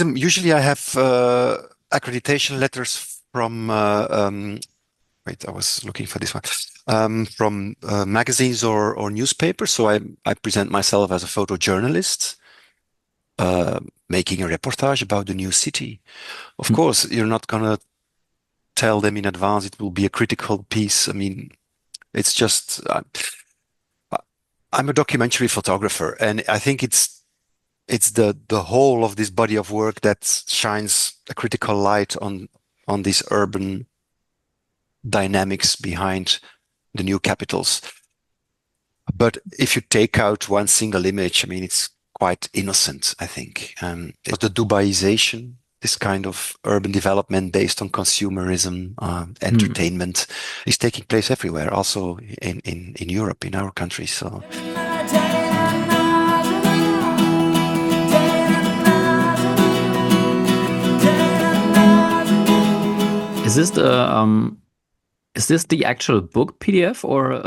Usually I have accreditation letters from, wait, I was looking for this one, from magazines or newspapers. So I present myself as a photojournalist, making a reportage about the new city. Of Mm. course, you're not going to tell them in advance it will be a critical piece. I mean, it's just, I'm a documentary photographer, and I think it's the whole of this body of work that shines a critical light on these urban dynamics behind the new capitals. But if you take out one single image, I mean, it's quite innocent, I think. It's the Dubaiization, this kind of urban development based on consumerism, Mm. entertainment, is taking place everywhere, also in Europe, in our country. So Is this the actual book PDF or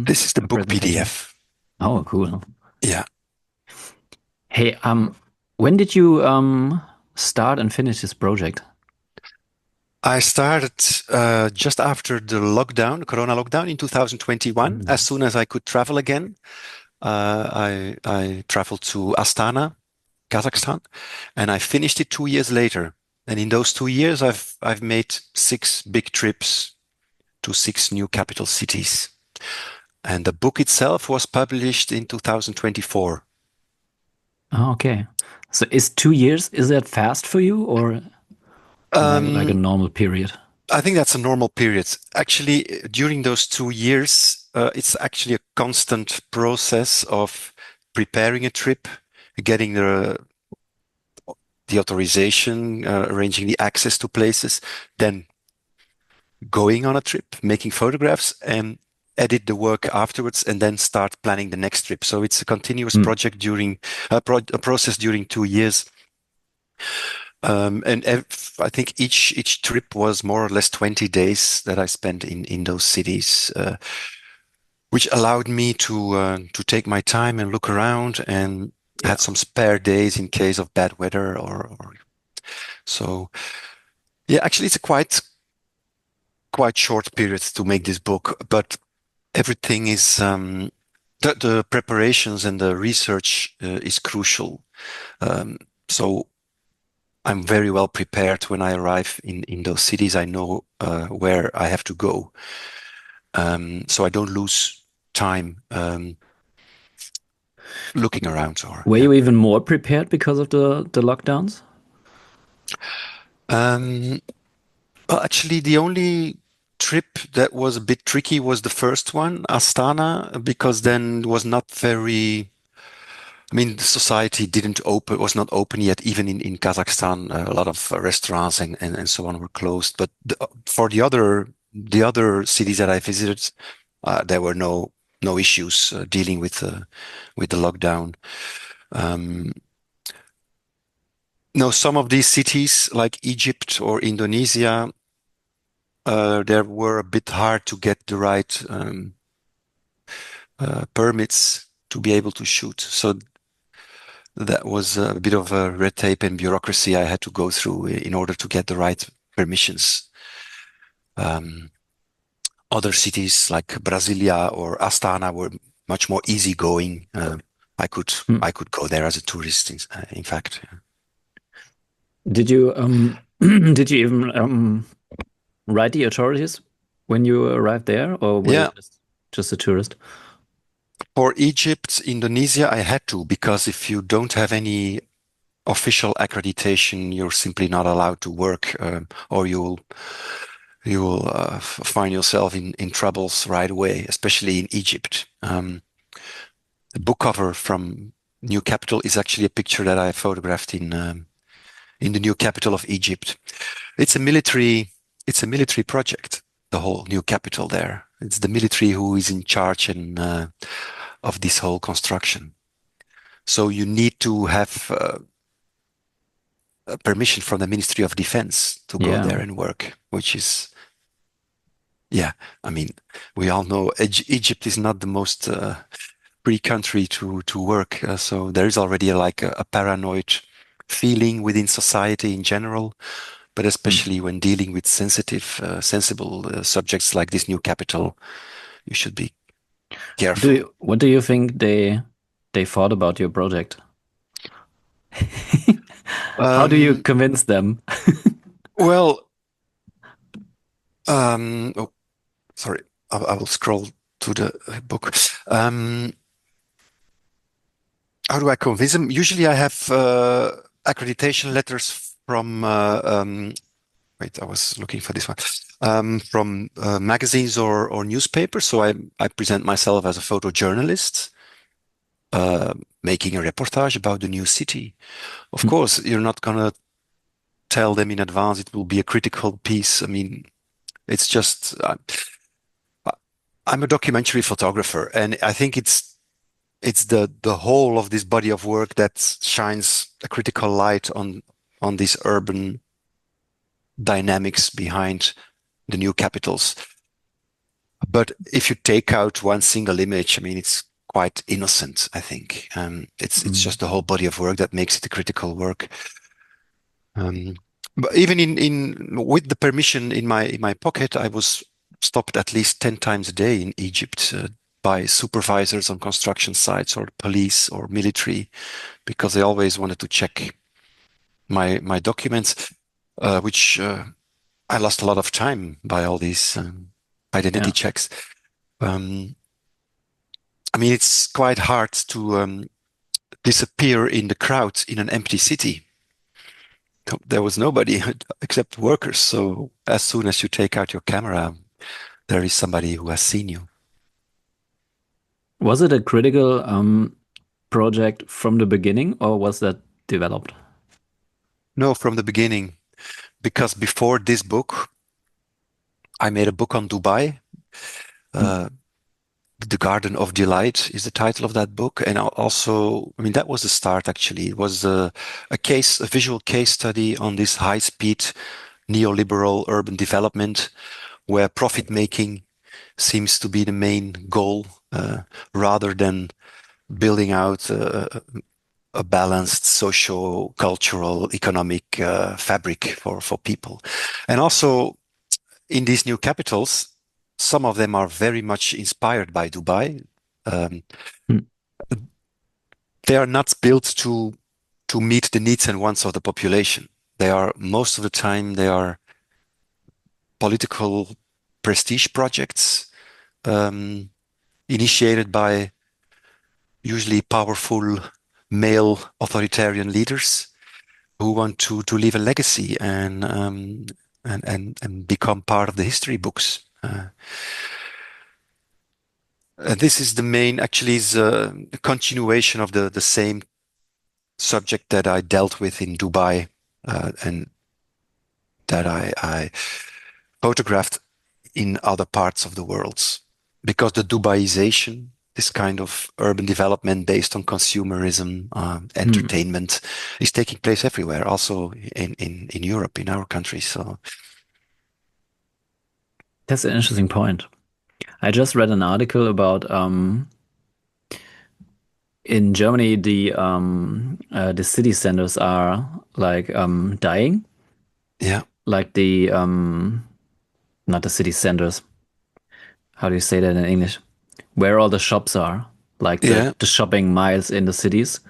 this is the a book presentation? PDF. Oh, cool. Yeah. Hey, when did you start and finish this project? I started just after the lockdown, the Corona lockdown in 2021. As Mm. soon as I could travel again, I traveled to Astana, Kazakhstan, and I finished it 2 years later. And in those 2 years, I've made 6 big trips to 6 new capital cities. And the book itself was published in 2024. Oh, okay. So is 2 years, is that fast for you or like a Um, normal period? I think that's a normal period. Actually, during those 2 years, it's actually a constant process of preparing a trip, getting the authorization, arranging the access to places, then going on a trip, making photographs, and edit the work afterwards, and then start planning the next trip. So it's a continuous Mm. project during a process during 2 years. I think each trip was more or less 20 days that I spent in those cities, which allowed me to take my time and look around and Yeah. had some spare days in case of bad weather or so. Yeah, actually, it's a quite short period to make this book, but everything is the preparations and the research is crucial. Um, so I'm very well prepared when I arrive in those cities. I know where I have to go, so I don't lose time looking around. Or Were yeah. you even more prepared because of the lockdowns? Um, well, actually, the only trip that was a bit tricky was the first one, Astana, because then it was not very. I mean, the society didn't open, was not open yet, even in Kazakhstan. A lot of restaurants and so on were closed. But for the other cities that I visited, there were no issues dealing with the lockdown. Um, no, some of these cities like Egypt or Indonesia, they were a bit hard to get the right permits to be able to shoot. So that was a bit of a red tape and bureaucracy I had to go through in order to get the right permissions. Um, Other cities like Brasilia or Astana were much more easygoing. I could Mm. I could go there as a tourist. In fact, Did you did you even write the authorities when you arrived there, or were you yeah. just a tourist? For Egypt, Indonesia, I had to because if you don't have any official accreditation, you're simply not allowed to work, or you will find yourself in troubles right away, especially in Egypt. The book cover from New Capital is actually a picture that I photographed in the new capital of Egypt. It's a military it's a military project. The whole new capital there. It's the military who is in charge and of this whole construction. So you need to have a permission from the Ministry of Defense to go Yeah. there and work, which is yeah. I mean, we all know Egypt is not the most free country to work. So there is already like a paranoid feeling within society in general, but Mm. especially when dealing with sensible subjects like this new capital, you should be careful. What do you think they thought about your project? How do you Um, convince them? well, oh, sorry, I will scroll to the book. Um, how do I convince them? Usually I have accreditation letters from, wait, I was looking for this one, from magazines or newspapers. So I present myself as a photojournalist, uh, making a reportage about the new city. Of Mm, course, you're not going to tell them in advance it will be a critical piece. I mean, it's just, I'm a documentary photographer, and I think it's the whole of this body of work that shines a critical light on these urban dynamics behind the new capitals. But if you take out one single image, I mean, it's quite innocent, I think. It's mm. just the whole body of work that makes it a critical work. Um, but even in with the permission in my pocket, I was stopped at least 10 times a day in Egypt by supervisors on construction sites or police or military because they always wanted to check my documents, which I lost a lot of time by all these identity Yeah. checks. Um, I mean, it's quite hard to disappear in the crowd in an empty city. There was nobody except workers. So as soon as you take out your camera, there is somebody who has seen you. Was it a critical project from the beginning, or was that developed? No, from the beginning, because before this book, I made a book on Dubai. Mm, Uh, The Garden of Delight is the title of that book. And also, I mean, that was the start actually. It was a visual case study on this high speed neoliberal urban development where profit making seems to be the main goal rather than building out a balanced social, cultural, economic fabric for people. And also in these new capitals, some of them are very much inspired by Dubai. Um, mm, they are not built to meet the needs and wants of the population. They are most of the time they are political prestige projects um, initiated by usually powerful male authoritarian leaders who want to leave a legacy and become part of the history books. This is the main, actually, is a continuation of the same subject that I dealt with in Dubai and that I photographed in other parts of the world. Because the Dubaization, this kind of urban development based on consumerism, mm. entertainment, is taking place everywhere, also in Europe, in our country. So, That's an interesting point. I just read an article about in Germany the city centers are like dying, yeah, like the not the city centers. How do you say that in English? Where all the shops are, like yeah, the shopping miles in the cities,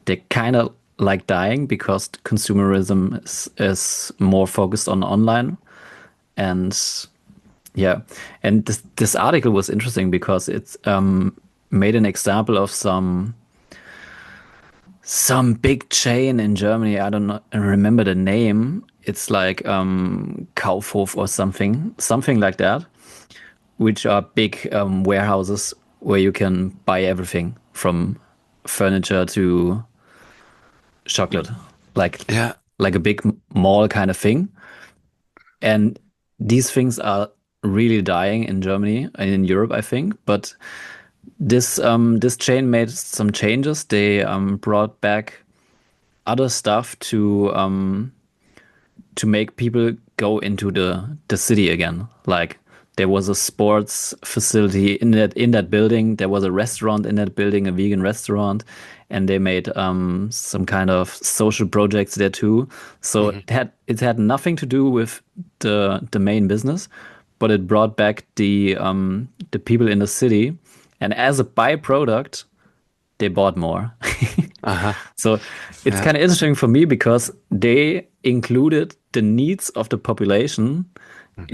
they're kind of like dying because consumerism is more focused on online. And yeah, and this article was interesting because it's made an example of some big chain in Germany. I don't know, I remember the name. It's like Kaufhof or something like that, which are big warehouses where you can buy everything from furniture to chocolate, like yeah, like a big mall kind of thing. And these things are really dying in Germany and in Europe, I think. But this chain made some changes. They brought back other stuff to make people go into the city again. Like there was a sports facility in that building. There was a restaurant in that building, a vegan restaurant, and they made some kind of social projects there too. So Hmm. it had nothing to do with the main business, but it brought back the people in the city, and as a byproduct, they bought more. Uh-huh. So it's Yeah. kind of interesting for me because they included the needs of the population Mhm.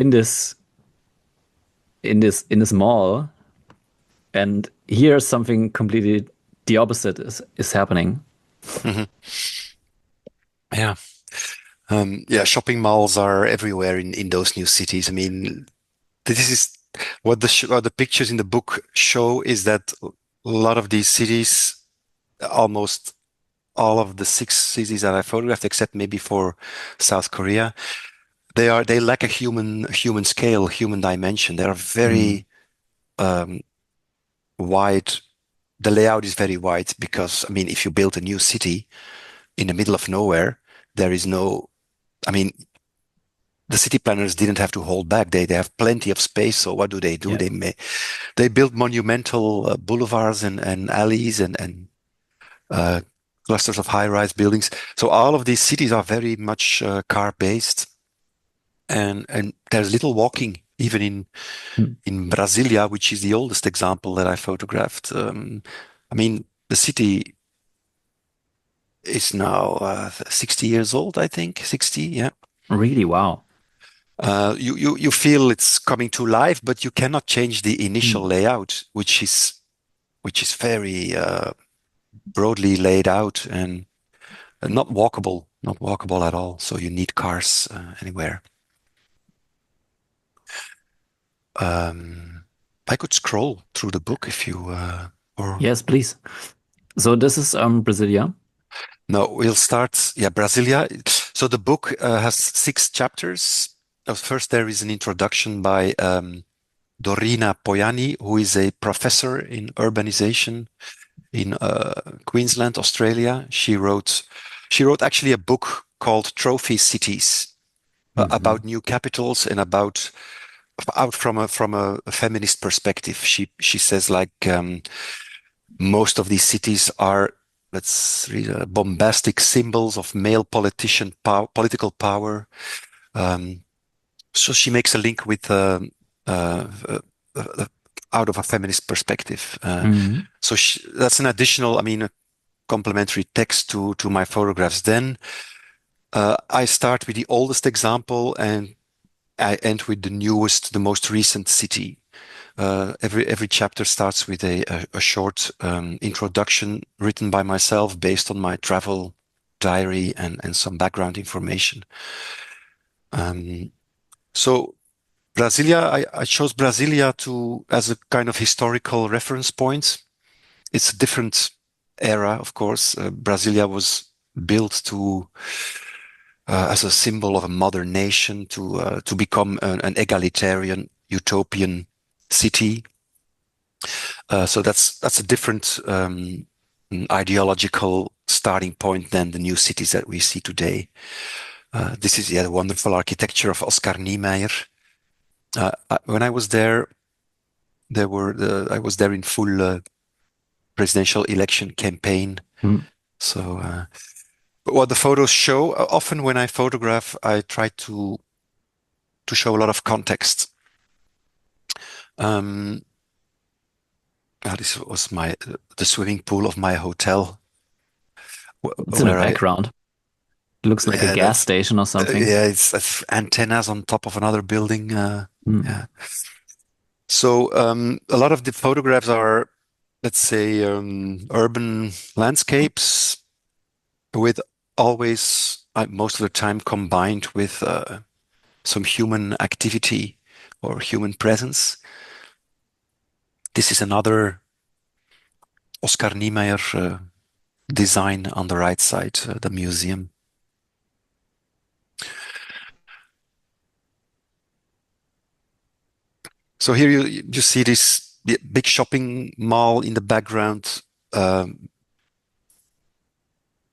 in this mall, and here something completely the opposite is happening. Mhm. Yeah. Yeah, shopping malls are everywhere in those new cities. I mean, this is what the pictures in the book show is that a lot of these cities, almost all of the six cities that I photographed, except maybe for South Korea, they lack a human scale, human dimension. They are Mm. very um, wide. The layout is very wide because, I mean, if you build a new city in the middle of nowhere, there is no. I mean, the city planners didn't have to hold back. They have plenty of space. So what do? Yeah. They build monumental boulevards and alleys and uh, clusters of high-rise buildings. So all of these cities are very much car-based, and there's little walking, even Mm. in Brasilia, which is the oldest example that I photographed. I mean, the city is now 60 years old, I think. 60, yeah. Really, wow. You feel it's coming to life, but you cannot change the initial Mm. layout, which is very broadly laid out and not walkable at all. So you need cars anywhere. Um, I could scroll through the book if you or Yes, please. So this is Brasilia. no, we'll start. Yeah, Brasilia. So the book has six chapters. First, there is an introduction by Dorina Poyani, who is a professor in urbanization in Queensland, Australia. She wrote actually a book called Trophy Cities about Hmm. new capitals and about out from a feminist perspective. She says like most of these cities are, let's read, bombastic symbols of male political power. Um, so she makes a link with uh, uh, uh, out of a feminist perspective. Hmm. That's an additional, I mean, a complementary text to my photographs. Then I start with the oldest example and I end with the newest, the most recent city. Every chapter starts with a short introduction written by myself based on my travel diary and some background information. Um, so Brasilia, I chose Brasilia to as a kind of historical reference point. It's a different era, of course. Brasilia was built to as a symbol of a modern nation to become an egalitarian utopian city. So that's a different ideological starting point than the new cities that we see today. This is the wonderful architecture of Oscar Niemeyer. When I was there, I was there in full presidential election campaign. Mm. So but what the photos show, often when I photograph, I try to show a lot of context. Um, this was my the swimming pool of my hotel It's in the where I background. Looks like a yeah gas that's station or something. yeah it's antennas on top of another building. Mm. Yeah. So a lot of the photographs are, let's say, urban landscapes with always most of the time combined with some human activity or human presence. This is another Oscar Niemeyer design on the right side, the museum. So here you see this big shopping mall in the background. Um,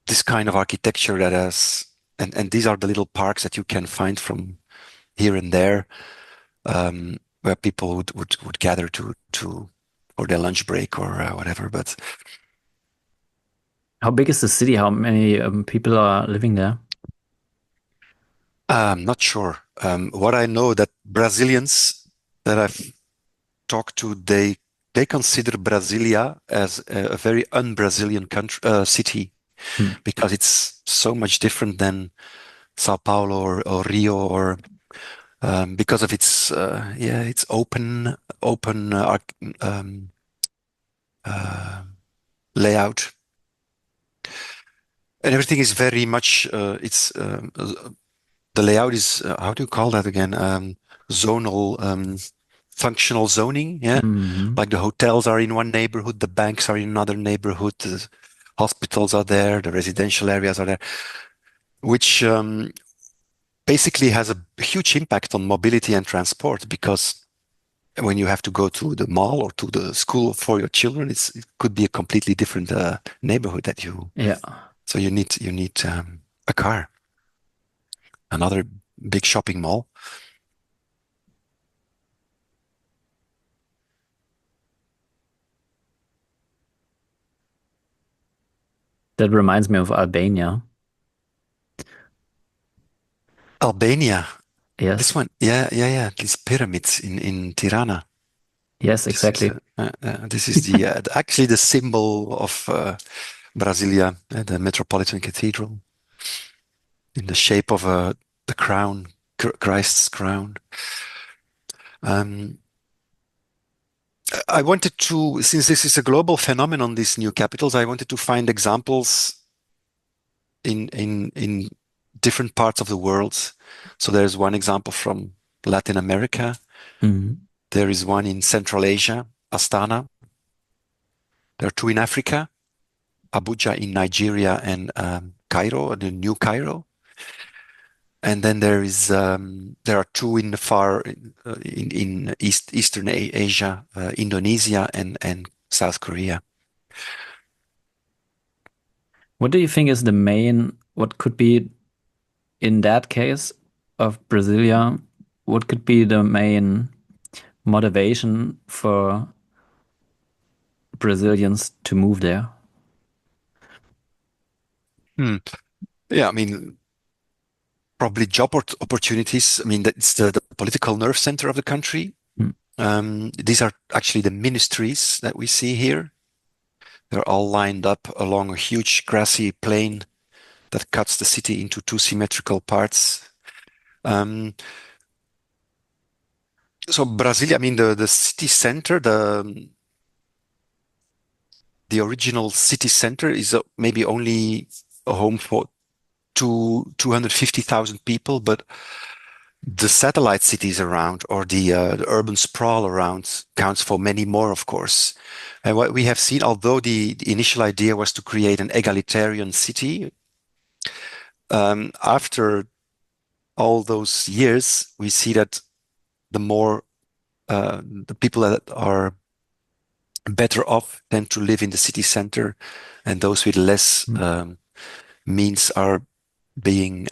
this kind of architecture that has, and these are the little parks that you can find from here and there, where people would gather to for their lunch break or whatever. But How big is the city? How many people are living there? I'm not sure. What I know that Brazilians that I've talked to, they consider Brasilia as a very un-Brazilian country city Hmm. because it's so much different than Sao Paulo or Rio or because of its yeah its open uh, layout and everything is very much it's the layout is how do you call that again zonal functional zoning, yeah, Hmm. like the hotels are in one neighborhood, the banks are in another neighborhood, the hospitals are there, the residential areas are there, which basically has a huge impact on mobility and transport because when you have to go to the mall or to the school for your children, it could be a completely different neighborhood that you. Yeah, So you need a car, another big shopping mall. that reminds me of Albania. Albania, this Yes, one, yeah. These pyramids in Tirana. yes, exactly. This is actually the symbol of Brasilia, the Metropolitan Cathedral, in the shape of the crown, Christ's crown. Um, I wanted to, since this is a global phenomenon, these new capitals, I wanted to find examples in different parts of the world. So there's one example from Latin America. Hmm. There is one in Central Asia, Astana. There are two in Africa, Abuja in Nigeria and Cairo, the new Cairo. And then there are two in the far in Eastern Asia, Indonesia and South Korea. What do you think is the main, what could be in that case of Brasilia, what could be the main motivation for Brazilians to move there? Hmm. Yeah, I mean, probably job opportunities. I mean, it's the political nerve center of the country. Hmm. These are actually the ministries that we see here. They're all lined up along a huge grassy plain that cuts the city into two symmetrical parts. Um, so Brasilia, I mean, the city center, the original city center is maybe only a home for 250,000 people, but the satellite cities around or the urban sprawl around counts for many more, of course. And what we have seen, although the initial idea was to create an egalitarian city, after all those years, we see that the more the people that are better off tend to live in the city center, and those with less Hmm. means are being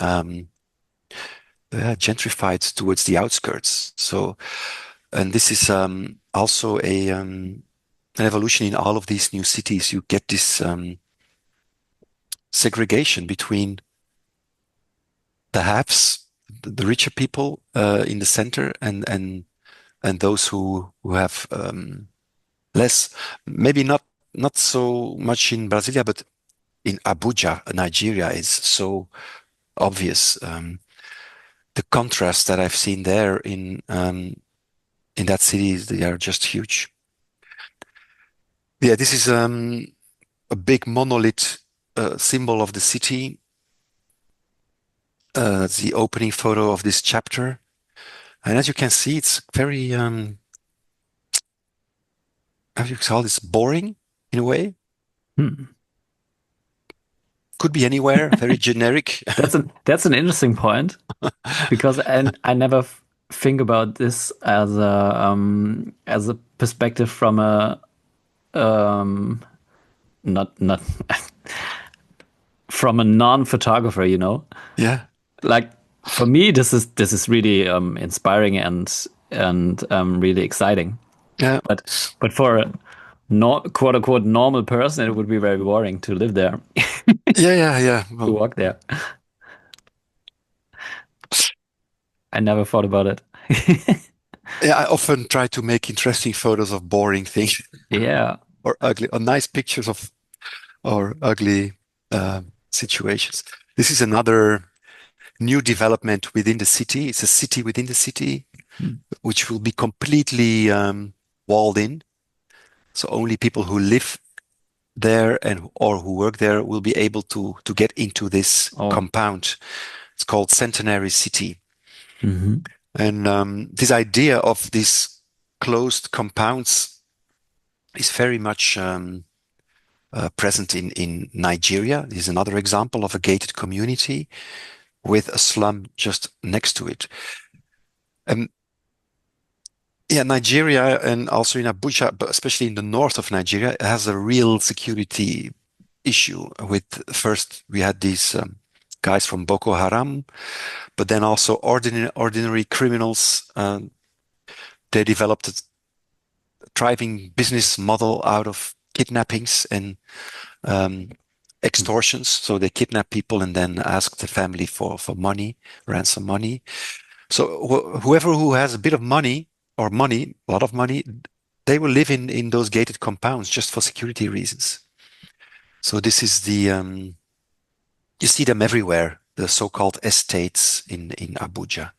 gentrified towards the outskirts. So, and this is also an evolution in all of these new cities. You get this segregation between the haves, the richer people in the center, and those who have less. Maybe not so much in Brasilia, but in Abuja, Nigeria, is so obvious. The contrast that I've seen there in that city, they are just huge. Yeah, this is a big monolith symbol of the city. The opening photo of this chapter, and as you can see, it's very how do you call this, boring in a way. Hmm. Could be anywhere, very generic. That's an interesting point because I never think about this as a perspective from a um not from a non-photographer, you know. Yeah, Like for me, this is really inspiring and really exciting. yeah. But but for not quote unquote normal person, it would be very boring to live there, Yeah, yeah, yeah. to Well, walk there. I never thought about it. yeah, I often try to make interesting photos of boring things Yeah. or ugly or nice pictures of or ugly situations. This is another new development within the city. It's a city within the city, Mm. which will be completely walled in. So only people who live there and or who work there will be able to get into this Oh. compound. It's called Centenary City. Hmm. And this idea of these closed compounds is very much present in Nigeria. This is another example of a gated community with a slum just next to it. Um, yeah, Nigeria and also in Abuja, but especially in the north of Nigeria, has a real security issue. With first, we had these guys from Boko Haram, but then also ordinary criminals. They developed a thriving business model out of kidnappings and um, extortions. So they kidnap people and then ask the family for money, ransom money. So whoever who has a bit of money or money, a lot of money, they will live in those gated compounds just for security reasons. So this is the you see them everywhere, the so-called estates in Abuja.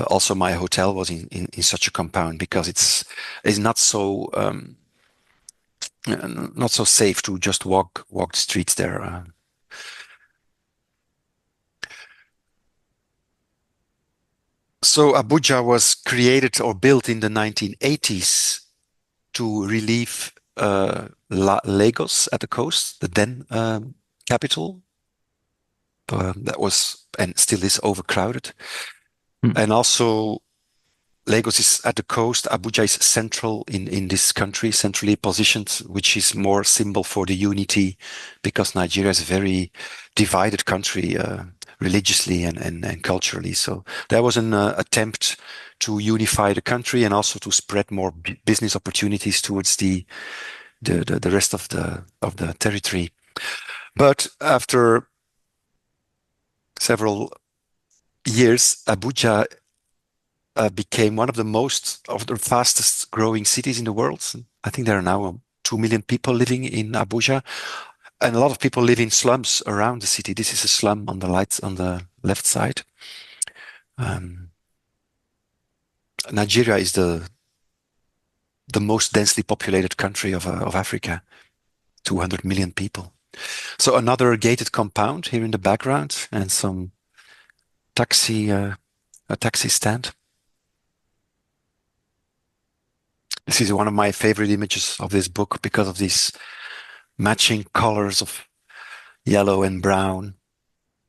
Also, my hotel was in such a compound because it's not so safe to just walk the streets there. So Abuja was created or built in the 1980s to relieve Lagos at the coast, the then capital. That was and still is overcrowded. Mm. And also Lagos is at the coast. Abuja is central in this country, centrally positioned, which is more symbol for the unity because Nigeria is a very divided country religiously and culturally. So there was an attempt to unify the country and also to spread more business opportunities towards the rest of the territory. But after several years, Abuja became one of the most of the fastest growing cities in the world. I think there are now 2 million people living in Abuja, and a lot of people live in slums around the city. This is a slum on the lights on the left side. Um, Nigeria is the most densely populated country of Africa, 200 million people. So another gated compound here in the background, and some taxi a taxi stand. This is one of my favorite images of this book because of these matching colors of yellow and brown.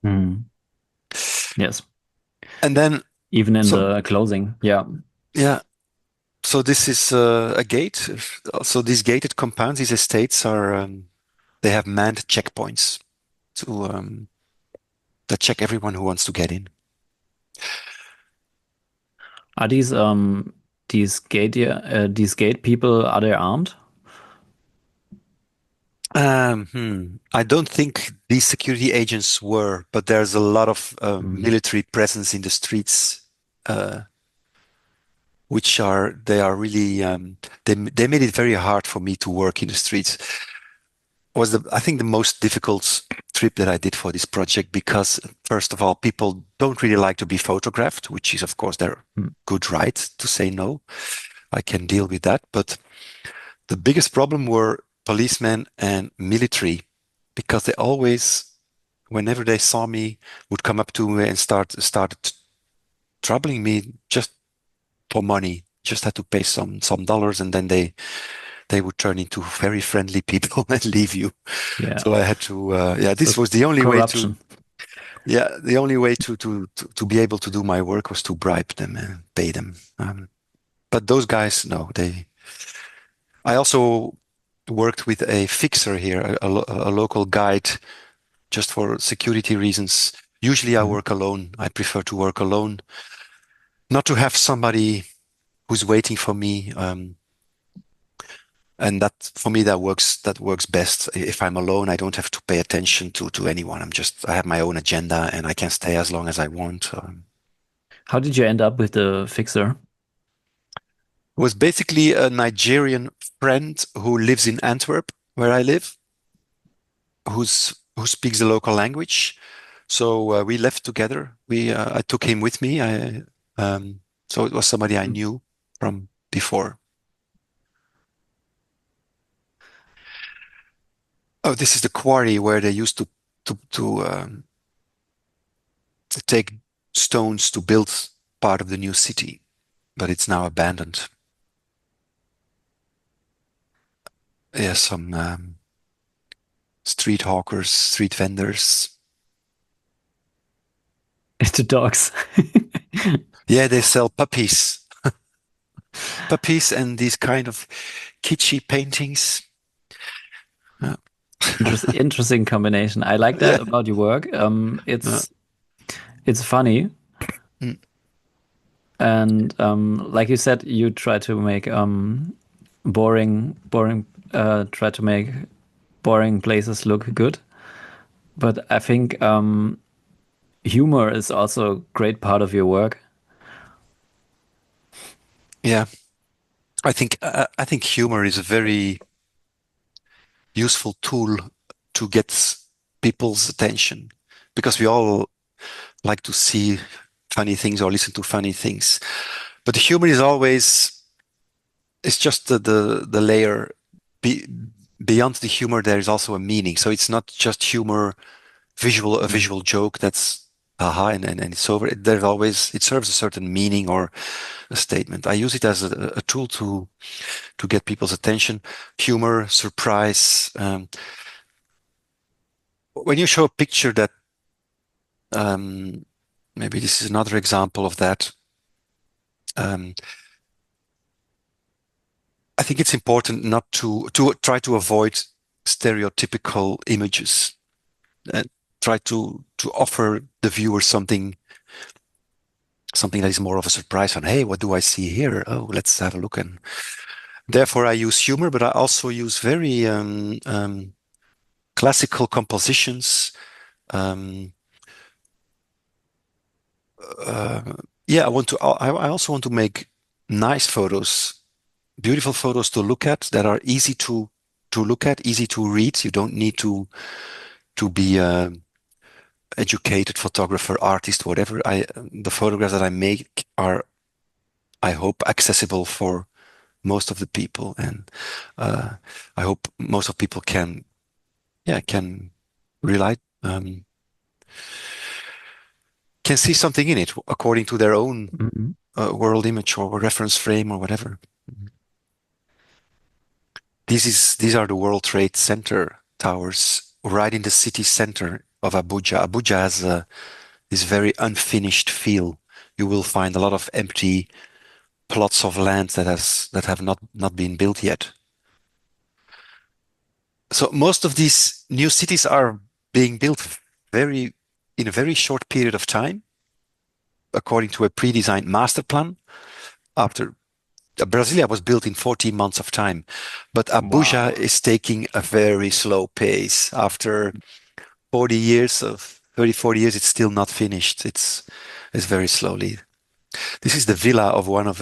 Mm. Yes. And then, Even in so the closing. Yeah. yeah, so this is a gate. So these gated compounds, these estates are, they have manned checkpoints to that check everyone who wants to get in. Are these gate people, are they armed? I don't think these security agents were, but there's a lot of Mm. military presence in the streets, uh, which are they are really they made it very hard for me to work in the streets. Was I think the most difficult trip that I did for this project because first of all, people don't really like to be photographed, which is of course their Mm. good right to say no. I can deal with that, but the biggest problem were policemen and military because they always, whenever they saw me, would come up to me and started troubling me just for money. Just had to pay some dollars, and then they would turn into very friendly people and leave you. Yeah. So I had to, yeah, So this was the only way to, corruption. yeah, the only way to be able to do my work was to bribe them and pay them. But those guys, no, they. I also worked with a fixer here, a local guide, just for security reasons. Usually I Mhm. work alone. I prefer to work alone, not to have somebody who's waiting for me. And that for me that works best. If I'm alone, I don't have to pay attention to anyone. I have my own agenda and I can stay as long as I want. How did you end up with the fixer? It was basically a Nigerian friend who lives in Antwerp, where I live, who speaks the local language. So we left together. We I took him with me. So it was somebody I knew from before. Oh, this is the quarry where they used to take stones to build part of the new city, but it's now abandoned. Yeah, some street hawkers, street vendors. The dogs. Yeah, they sell puppies, and these kind of kitschy paintings. Yeah, Interesting combination. I like that yeah, about your work. yeah. It's funny, Mm. and like you said, you try to make try to make boring places look good. But I think humor is also a great part of your work. Yeah. I think humor is a very useful tool to get people's attention because we all like to see funny things or listen to funny things. But the humor is always it's just the layer be, beyond the humor. There is also a meaning. So it's not just humor, a Mm. visual joke that's aha and it's over. There's always it serves a certain meaning or a statement. I use it as a tool to get people's attention. Humor, surprise. When you show a picture that um, maybe this is another example of that. Um, I think it's important not to try to avoid stereotypical images and try to offer the viewer something that is more of a surprise on, hey, what do I see here? Oh, let's have a look. And therefore, I use humor, but I also use very classical compositions. Um, uh, yeah, I also want to make nice photos, beautiful photos to look at that are easy to look at, easy to read. You don't need to be educated photographer, artist, whatever. The photographs that I make are, I hope, accessible for most of the people, and uh, I hope most of people can rely can see something in it according to their own Mhm. world image or reference frame or whatever. These are the World Trade Center towers right in the city center of Abuja. Abuja has this very unfinished feel. You will find a lot of empty plots of land that have not been built yet. So most of these new cities are being built very in a very short period of time, according to a pre-designed master plan. After Brasilia was built in 14 months of time, but Abuja Wow. is taking a very slow pace. After 40 years of 30, 40 years, it's still not finished. It's very slowly. This is the villa of one of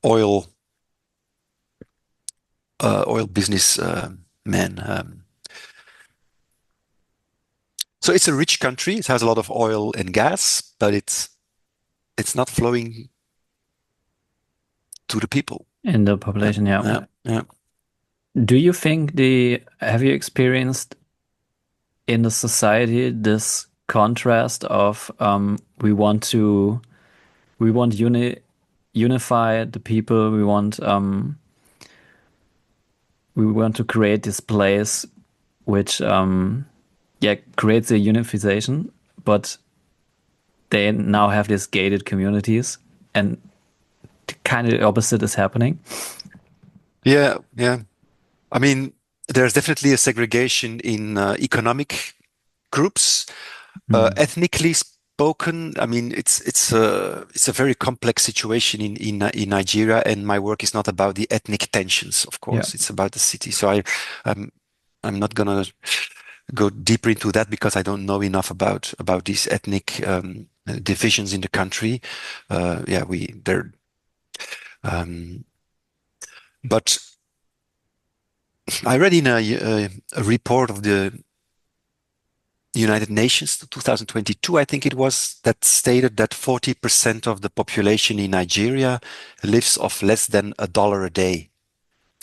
oil oil business men. So it's a rich country. It has a lot of oil and gas, but it's not flowing to the people. In the Yeah, population, yeah. yeah. Do you think have you experienced in the society this contrast of we want unify the people, we want to create this place which yeah creates a unification, but they now have these gated communities and kind of the opposite is happening. Yeah. I mean, there's definitely a segregation in economic groups. Mm. Ethnically, spoken. I mean, it's a very complex situation in Nigeria, and my work is not about the ethnic tensions. Of Yeah. course, it's about the city. So I'm I'm not gonna go deeper into that because I don't know enough about these ethnic divisions in the country. Yeah, we there. Um, but I read in a report of the United Nations, 2022, I think it was, that stated that 40% of the population in Nigeria lives off less than $1 a day.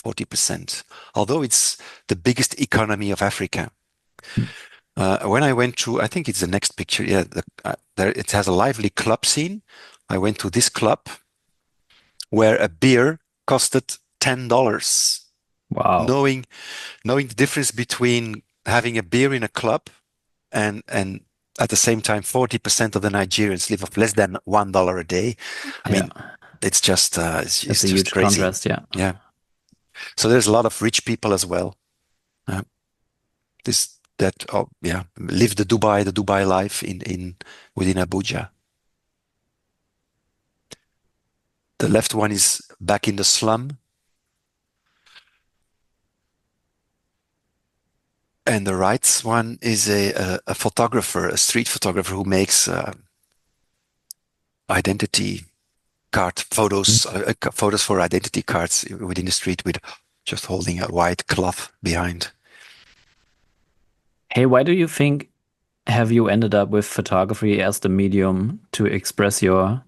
40%. Although it's the biggest economy of Africa. When I went to, I think it's the next picture. Yeah, there it has a lively club scene. I went to this club where a beer costed $10. Wow. Knowing knowing the difference between having a beer in a club and at the same time 40% of the Nigerians live off less than $1 a day. I Yeah. mean, it's just That's it's a just huge crazy. contrast. Yeah. Yeah. So there's a lot of rich people as well. Uh, this that yeah, live the Dubai life in within Abuja. The left one is back in the slum, and the right one is a photographer, a street photographer who makes identity card photos, photos for identity cards within the street with just holding a white cloth behind. Hey, why do you think have you ended up with photography as the medium to express your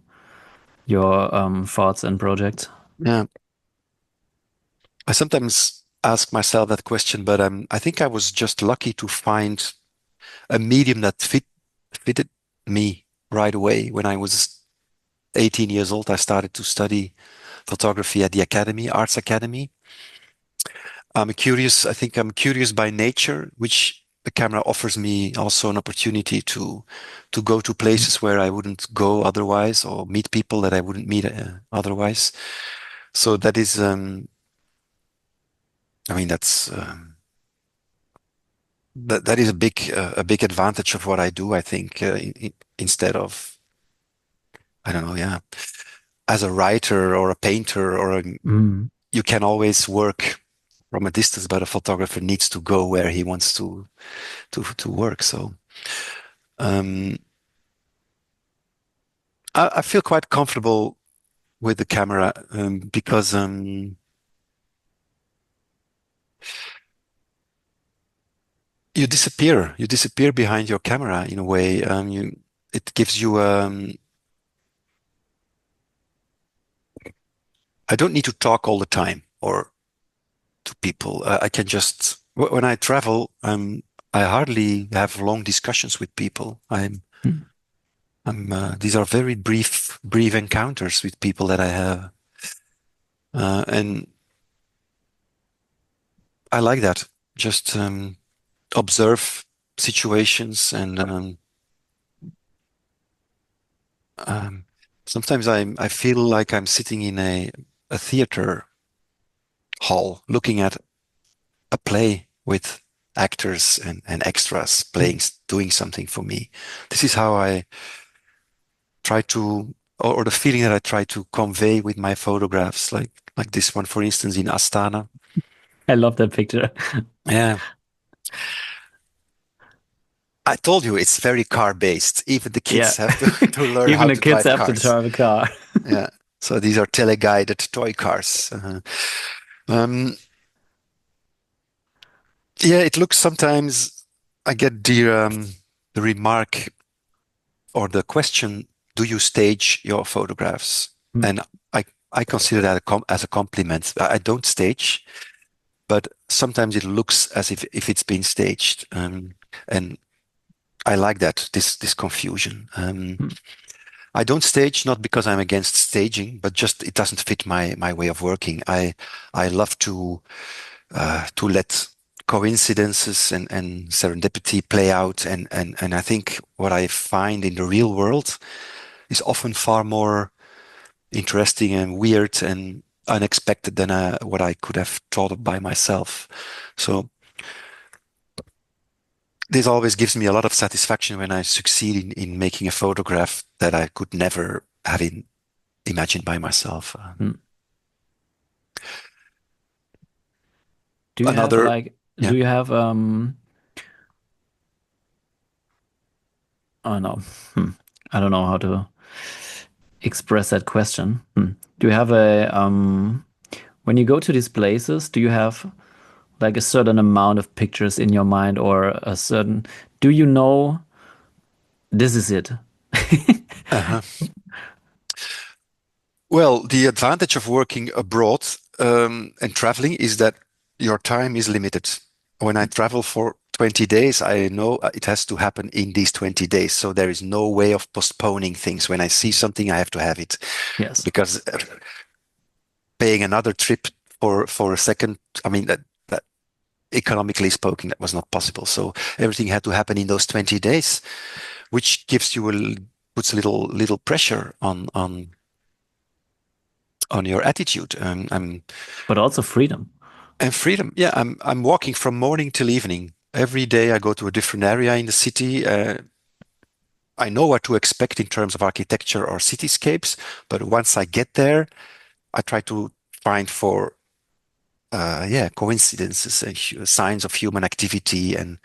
thoughts and projects? Yeah, I sometimes ask myself that question, but I think I was just lucky to find a medium that fitted me right away. When I was 18 years old, I started to study photography at the academy, Arts Academy. I think I'm curious by nature, which the camera offers me also an opportunity to go to places where I wouldn't go otherwise or meet people that I wouldn't meet otherwise. So that is, I mean, that is a big advantage of what I do. I think instead of I don't know, yeah, as a writer or a painter Mm. you can always work from a distance, but a photographer needs to go where he wants to work. So um, I feel quite comfortable with the camera because you disappear behind your camera in a way. It gives you I don't need to talk all the time or to people. I can just when I travel, I hardly have long discussions with people. Mm. These are very brief encounters with people that I have, and I like that. Just observe situations, and um, sometimes I feel like I'm sitting in a theater hall, looking at a play with actors and extras playing, doing something for me. This is how I try to, or the feeling that I try to convey with my photographs, like this one, for instance, in Astana. I love that picture. Yeah, I told you it's very car based. Even the Yeah. kids have to learn Even how the to kids drive have to cars. drive a car. Yeah. So these are teleguided toy cars. Um, yeah, it looks sometimes I get the remark or the question, do you stage your photographs? Mm. And I consider that as a compliment. I don't stage, but sometimes it looks as if it's been staged. And I like that, this confusion. Mm. I don't stage not because I'm against staging, but just it doesn't fit my way of working. I love to let coincidences and serendipity play out, and I think what I find in the real world is often far more interesting and weird and unexpected than what I could have thought of by myself. So this always gives me a lot of satisfaction when I succeed in making a photograph that I could never have imagined by myself. Mm. Do you have Another, like, yeah, do you have, oh no, hmm. I don't know how to express that question. Hmm. Do you have when you go to these places, do you have like a certain amount of pictures in your mind or a certain, do you know this is it? uh-huh. Well, the advantage of working abroad and traveling is that your time is limited. When I travel for 20 days, I know it has to happen in these 20 days. So there is no way of postponing things. When I see something, I have to have it Yes. because paying another trip for a second, I mean, that economically spoken, that was not possible. So everything had to happen in those 20 days, which gives you puts a little pressure on your attitude. But also freedom. And freedom. Yeah, I'm walking from morning till evening. Every day I go to a different area in the city. I know what to expect in terms of architecture or cityscapes, but once I get there, I try to find for yeah, coincidences and signs of human activity, and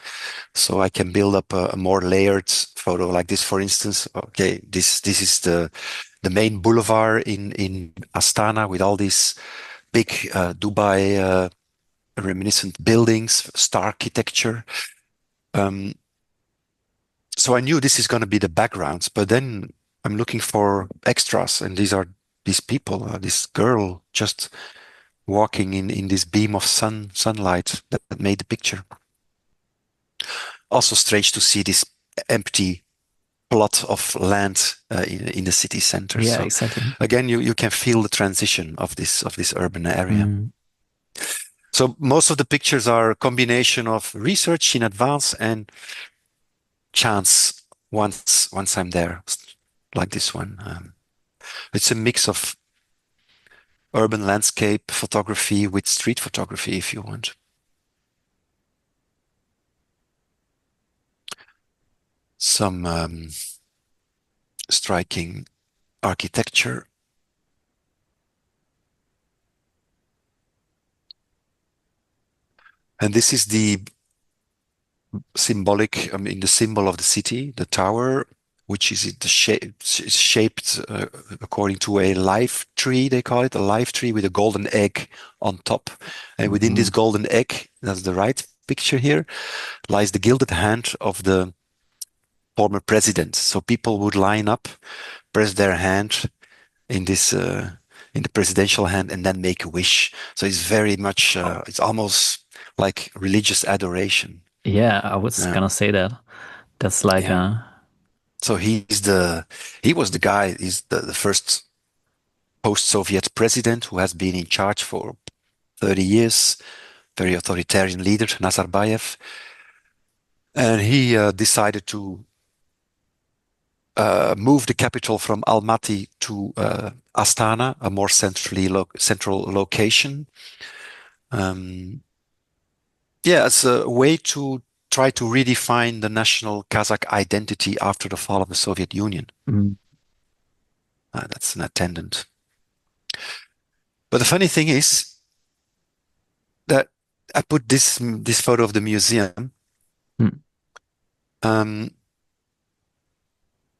so I can build up a more layered photo like this. For instance, okay, this is the main boulevard in Astana with all these big Dubai reminiscent buildings, star architecture. Um, so I knew this is going to be the backgrounds, but then I'm looking for extras, and these are these people, this girl just walking in this beam of sunlight that made the picture. Also strange to see this empty plot of land in the city center. Yeah, So exactly. again, you can feel the transition of this urban area. Mm. So most of the pictures are a combination of research in advance and chance once I'm there, like this one. It's a mix of urban landscape photography with street photography, if you want. Some striking architecture. And this is the symbolic, I mean, the symbol of the city, the tower, which is the shaped according to a life tree, they call it, a life tree with a golden egg on top. And within this Mm. golden egg, that's the right picture here, lies the gilded hand of the former president. So people would line up, press their hand in this in the presidential hand, and then make a wish. So it's very much, it's almost like religious adoration. Yeah, I was Yeah, gonna say that. That's like yeah. So he was the guy. He's the first post-Soviet president who has been in charge for 30 years. Very authoritarian leader, Nazarbayev, and he decided to move the capital from Almaty to Astana, a more central location. Um, yeah, as a way to try to redefine the national Kazakh identity after the fall of the Soviet Union. mm. That's an attendant. But the funny thing is that I put this photo of the museum. Mm. Um,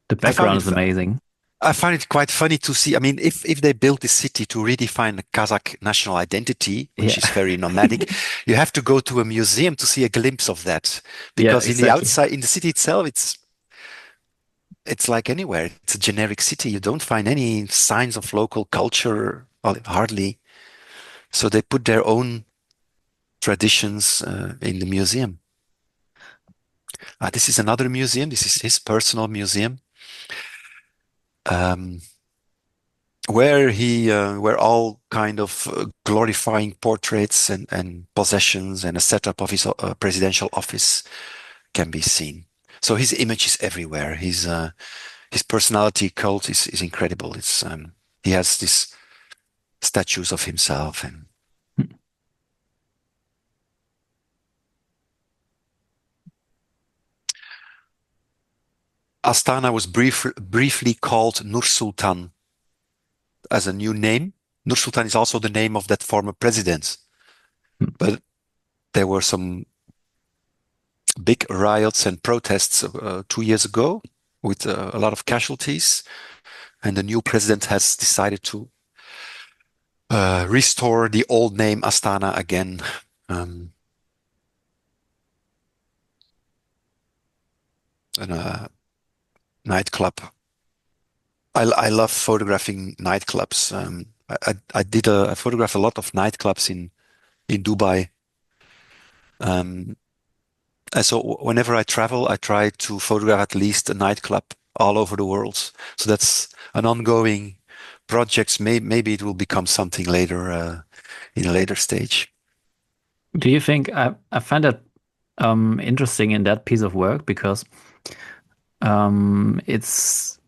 The I found background it is amazing. I find it quite funny to see. I mean, if they built this city to redefine the Kazakh national identity, which Yeah. is very nomadic, you have to go to a museum to see a glimpse of that. Yeah, Because in the exactly. outside, in the city itself, it's like anywhere. It's a generic city. You don't find any signs of local culture, well, hardly. So they put their own traditions in the museum. This is another museum. This is his personal museum. Um, where all kind of glorifying portraits and possessions and a setup of his presidential office can be seen. So his image is everywhere. His personality cult is incredible. It's he has these statues of himself, and Astana was briefly called Nur Sultan as a new name. Nur Sultan is also the name of that former president. But there were some big riots and protests 2 years ago with a lot of casualties. And the new president has decided to restore the old name Astana again. Um, and a nightclub. I love photographing nightclubs. I photograph a lot of nightclubs in Dubai. Um, and so whenever I travel, I try to photograph at least a nightclub all over the world. So that's an ongoing project. Maybe it will become something later in a later stage. Do you think I find that interesting in that piece of work because it's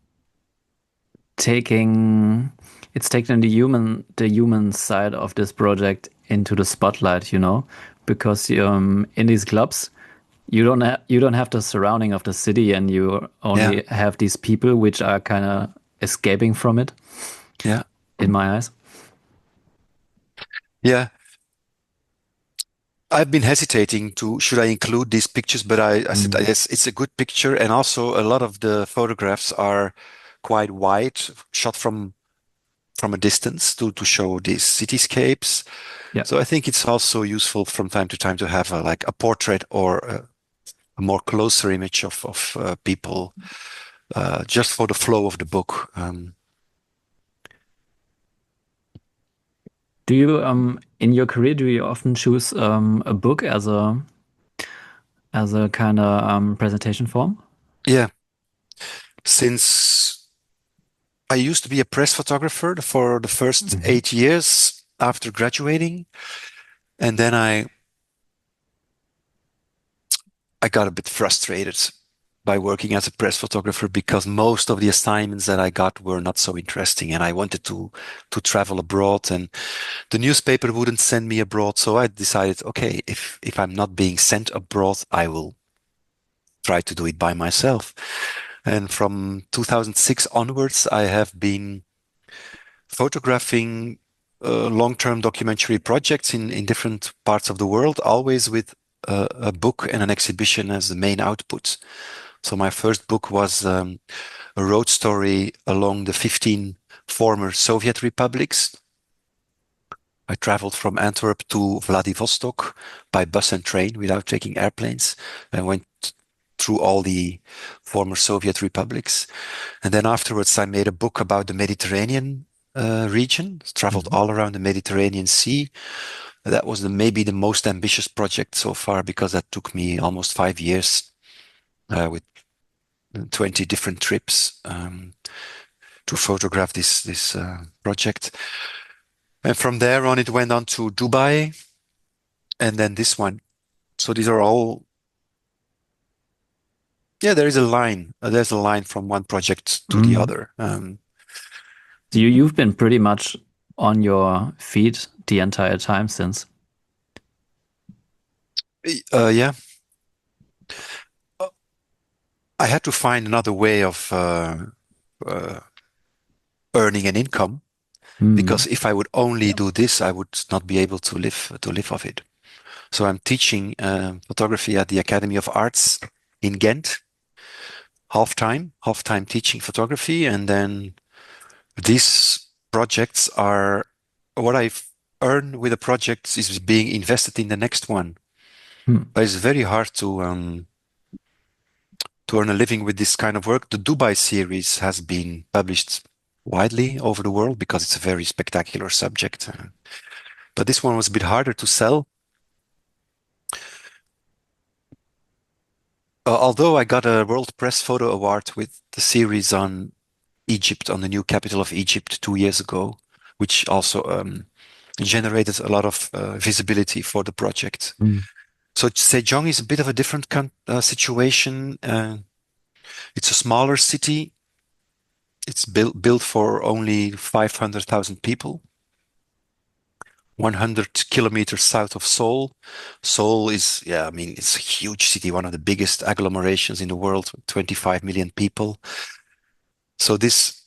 taking it's taking the human side of this project into the spotlight, because in these clubs you don't have the surrounding of the city and you Yeah, only have these people which are kind of escaping from it yeah, in my eyes. yeah. I've been hesitating to should I include these pictures, but I said Mm. yes, it's a good picture, and also a lot of the photographs are quite wide, shot from a distance to show these cityscapes. Yeah. So I think it's also useful from time to time to have like a portrait or a more closer image of people, just for the flow of the book. Do you in your career do you often choose a book as a kind of presentation form? Yeah, since I used to be a press photographer for the first Hmm. 8 years after graduating, and then I got a bit frustrated by working as a press photographer because most of the assignments that I got were not so interesting, and I wanted to travel abroad, and the newspaper wouldn't send me abroad. So I decided, okay, if I'm not being sent abroad, I will try to do it by myself. And from 2006 onwards, I have been photographing long-term documentary projects in different parts of the world, always with a book and an exhibition as the main output. So my first book was a road story along the 15 former Soviet republics. I traveled from Antwerp to Vladivostok by bus and train without taking airplanes. I went through all the former Soviet republics. And then afterwards, I made a book about the Mediterranean region, traveled Hmm. all around the Mediterranean Sea. That was maybe the most ambitious project so far because that took me almost 5 years with 20 different trips to photograph this project. And from there on, it went on to Dubai and then this one. So these are all, yeah, there is a line. There's a line from one project to the Mm. other. So you've been pretty much on your feet the entire time since. Yeah, I had to find another way of uh, earning an income Mm. because if I would only do this, I would not be able to live off it. So I'm teaching photography at the Academy of Arts in Ghent, half time teaching photography, and then these projects are what I earn with the project is being invested in the next one. Mm. But it's very hard to earn a living with this kind of work. The Dubai series has been published widely over the world because it's a very spectacular subject. But this one was a bit harder to sell. Although I got a World Press Photo Award with the series on Egypt, on the new capital of Egypt 2 years ago, which also generated a lot of visibility for the project. Mm. So Sejong is a bit of a different situation. It's a smaller city. It's built for only 500,000 people. 100 kilometers south of Seoul. Seoul is, yeah, I mean, it's a huge city, one of the biggest agglomerations in the world, 25 million people. So this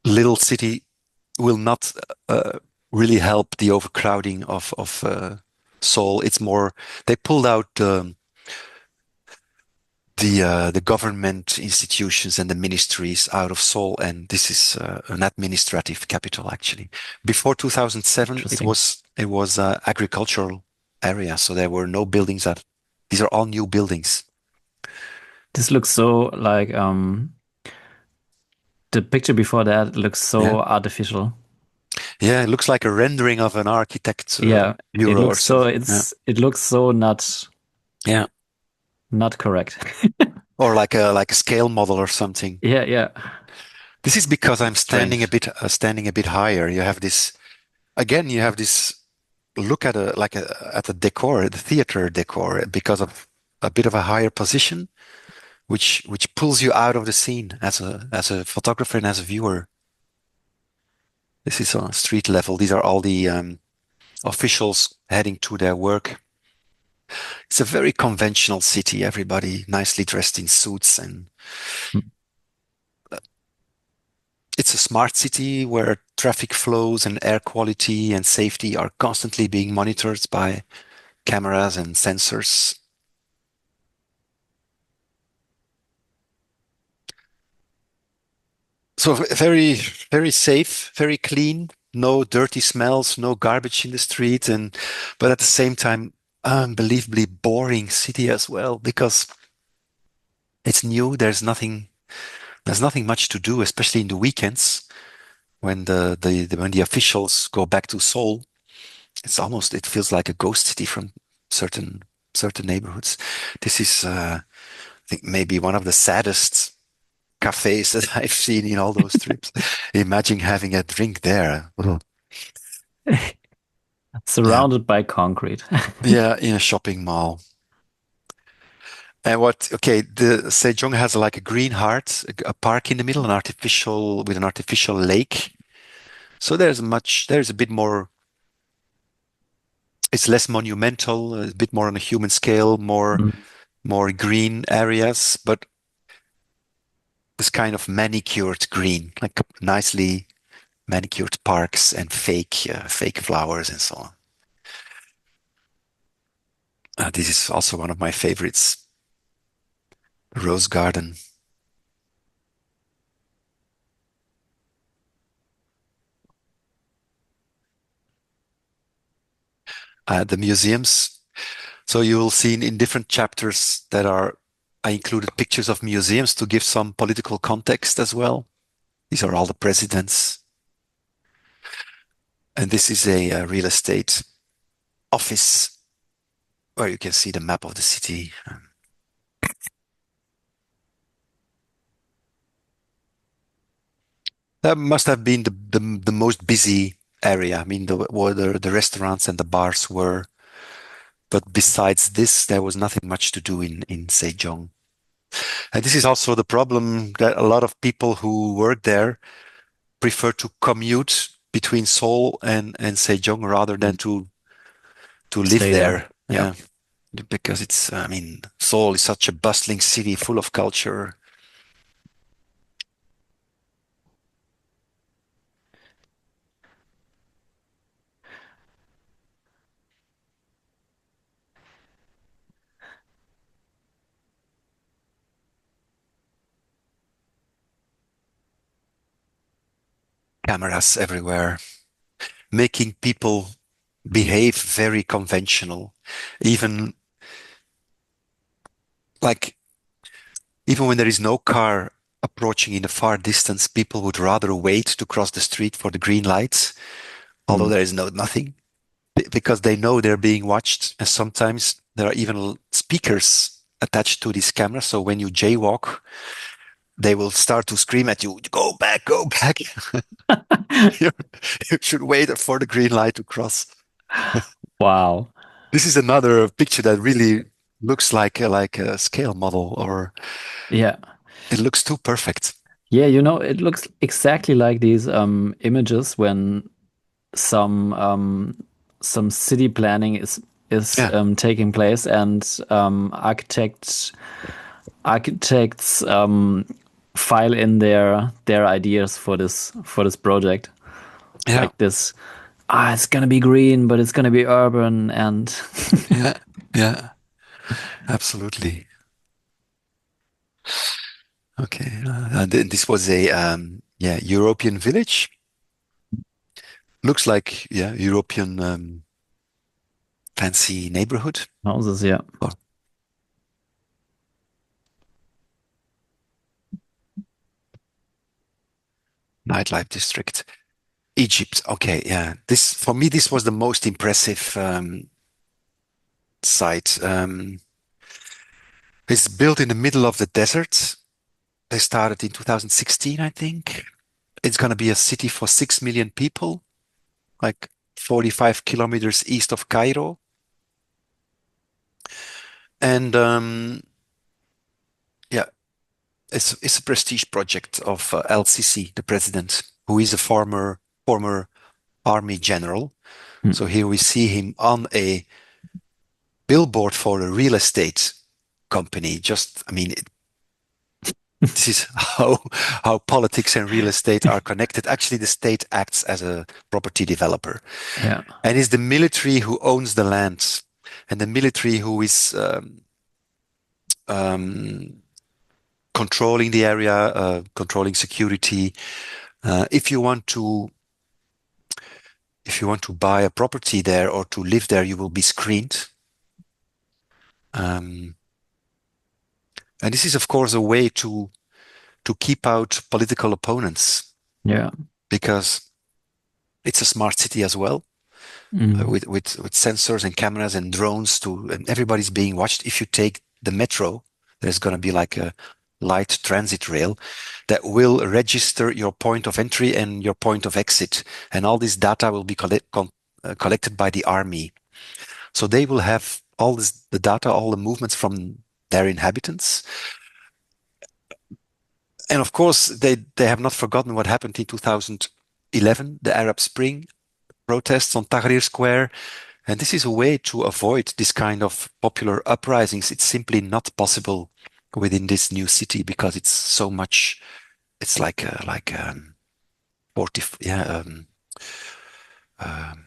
little city will not really help the overcrowding of Seoul. It's more they pulled out the government institutions and the ministries out of Seoul, and this is an administrative capital actually. Before 2007, Interesting. it was agricultural area, so there were no buildings. That these are all new buildings. This looks so like the picture before that looks Yeah, so artificial. yeah. It looks like a rendering of an architect Yeah, it bureau or looks so something. Yeah, it looks so yeah. not correct. Or like a scale model or something. Yeah, yeah. This is because I'm Strange. standing a bit higher. You have this again. You have this look at at the decor, the theater decor, because of a bit of a higher position, which pulls you out of the scene as a photographer and as a viewer. This is on street level. These are all the officials heading to their work. It's a very conventional city. Everybody nicely dressed in suits, and it's a smart city where traffic flows and air quality and safety are constantly being monitored by cameras and sensors. So very, very safe, very clean, no dirty smells, no garbage in the street, and but at the same time, unbelievably boring city as well because it's new. There's nothing much to do, especially in the weekends when when the officials go back to Seoul. It feels like a ghost city from certain certain neighborhoods. This is, I think, maybe one of the saddest cafes that I've seen in all those trips. Imagine having a drink there. Ugh. Yeah, Surrounded by concrete. yeah, in a shopping mall. And what? Okay, the Sejong has like a green heart, a park in the middle, an artificial with an artificial lake. So there's a bit more. It's less monumental, a bit more on a human scale, Mm. more green areas, but this kind of manicured green, like nicely manicured parks and fake flowers and so on. This is also one of my favorites, the Rose Garden. The museums. So you will see in different chapters that are, I included pictures of museums to give some political context as well. These are all the presidents. And this is a real estate office where you can see the map of the city. That must have been the most busy area. I mean, where the restaurants and the bars were. But besides this, there was nothing much to do in Sejong. And this is also the problem that a lot of people who work there prefer to commute between Seoul and Sejong rather than to live Stay there. there. Yeah. Yeah, because I mean, Seoul is such a bustling city full of culture. Cameras everywhere, making people behave very conventional. Even like even when there is no car approaching in the far distance, people would rather wait to cross the street for the green lights, although Mm. there is nothing, because they know they're being watched. And sometimes there are even speakers attached to this camera. So when you jaywalk, they will start to scream at you, go back, go back. you you should wait for the green light to cross. Wow. This is another picture that really looks like a scale model, or Yeah. it looks too perfect. Yeah, it looks exactly like these images when some some city planning is Yeah, taking place, and architects file in their ideas for this project. It's yeah, like this. Ah, it's gonna be green, but it's gonna be urban, and yeah, yeah, absolutely. Okay, and this was a yeah, European village. Looks like, yeah, European fancy neighborhood houses. Yeah, or nightlife district. Egypt. Okay, yeah. This for me, this was the most impressive site. It's built in the middle of the desert. They started in 2016, I think. It's going to be a city for 6 million people, like 45 kilometers east of Cairo. And yeah, it's a prestige project of El-Sisi, the president, who is a former army general. Hmm. So here we see him on a billboard for a real estate company. Just, I mean, this is how politics and real estate are connected. Actually, the state acts as a property developer, yeah, and it's the military who owns the land, and the military who is um, controlling the area, controlling security. If you want to, if you want to buy a property there or to live there, you will be screened. Um, and this is, of course, a way to keep out political opponents yeah. because it's a smart city as well. Mm. With sensors and cameras and drones to and everybody's being watched. If you take the metro, there's going to be like a light transit rail that will register your point of entry and your point of exit, and all this data will be collected by the army. So they will have all this the data, all the movements from their inhabitants, and of course they have not forgotten what happened in 2011, the Arab Spring protests on Tahrir Square. And this is a way to avoid this kind of popular uprisings. It's simply not possible within this new city because it's so much. It's like 40. Yeah. Um,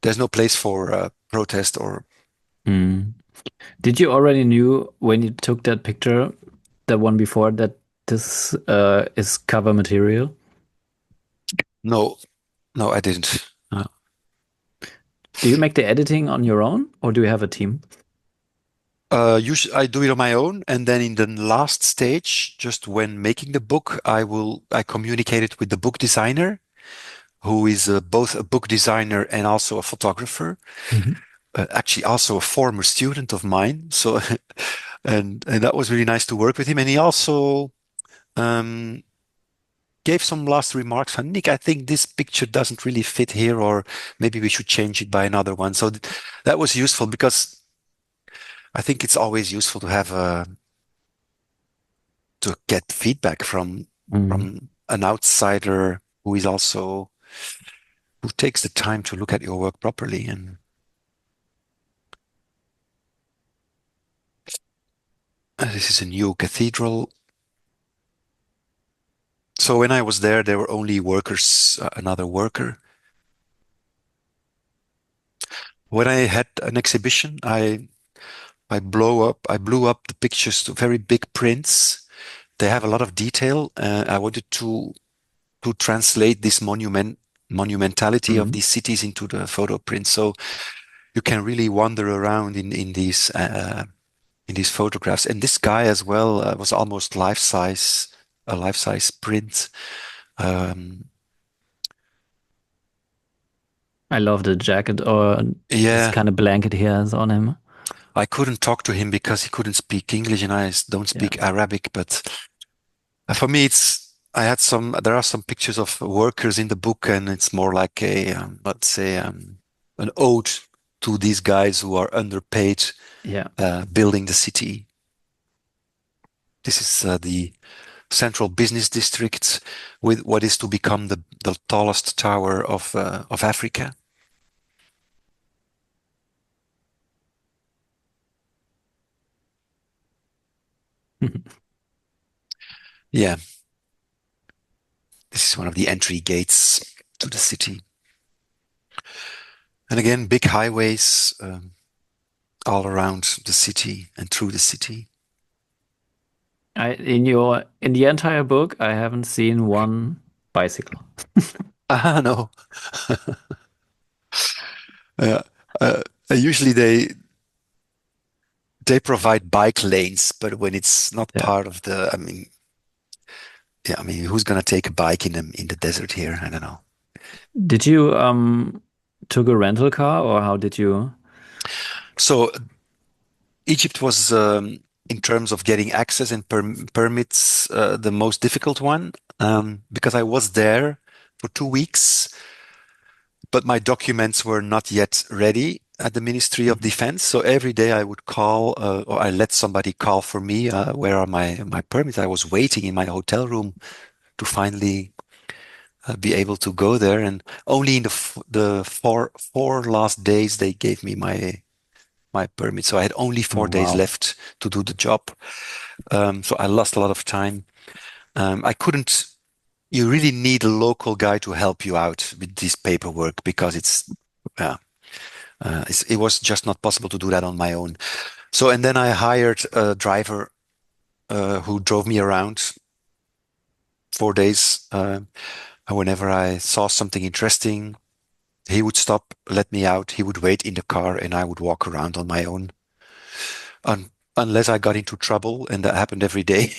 there's no place for protest or Mm. Did you already knew when you took that picture, the one before, that this is cover material? no, no, I didn't. Do you make the editing on your own, or do you have a team? Usually I do it on my own, and then in the last stage, just when making the book, I communicate it with the book designer, who is both a book designer and also a photographer. Mhm. Actually also a former student of mine. So, and that was really nice to work with him. And he also um, gave some last remarks on Nick. I think this picture doesn't really fit here, or maybe we should change it by another one. So that was useful because I think it's always useful to have to get feedback Mm. from an outsider who is also who takes the time to look at your work properly. And this is a new cathedral. So when I was there were only workers, another worker. When I had an exhibition, I blew up the pictures to very big prints. They have a lot of detail. I wanted to translate this monumentality of Mm. these cities into the photo print, so you can really wander around in these photographs. And this guy as well was almost life size, a life size print. Um, I love the jacket, or this yeah, kind of blanket he has on him. I couldn't talk to him because he couldn't speak English and I don't Yeah, speak Arabic. But for me, I had there are some pictures of workers in the book, and it's more like let's say, an ode to these guys who are underpaid, yeah. building the city. This is the central business district with what is to become the tallest tower of Africa. Yeah, this is one of the entry gates to the city. And again, big highways all around the city and through the city. In the entire book, I haven't seen one bicycle. Ah, no. Uh, uh, Usually they provide bike lanes, but when it's not Yeah. part of the, I mean, yeah, I mean, who's gonna take a bike in the desert here? I don't know. Did you took a rental car or how did you? So Egypt was, in terms of getting access and permits, the most difficult one, because I was there for 2 weeks, but my documents were not yet ready at the Ministry of Mhm. Defense. So every day I would call, or I let somebody call for me. Where are my permits? I was waiting in my hotel room to finally be able to go there, and only in the four last days they gave me my permit. So I had only Oh, 4 days wow. left to do the job. So I lost a lot of time. I couldn't. You really need a local guy to help you out with this paperwork because uh, it was just not possible to do that on my own. So, and then I hired a driver who drove me around 4 days. Whenever I saw something interesting, he would stop, let me out. He would wait in the car, and I would walk around on my own, unless I got into trouble, and that happened every day.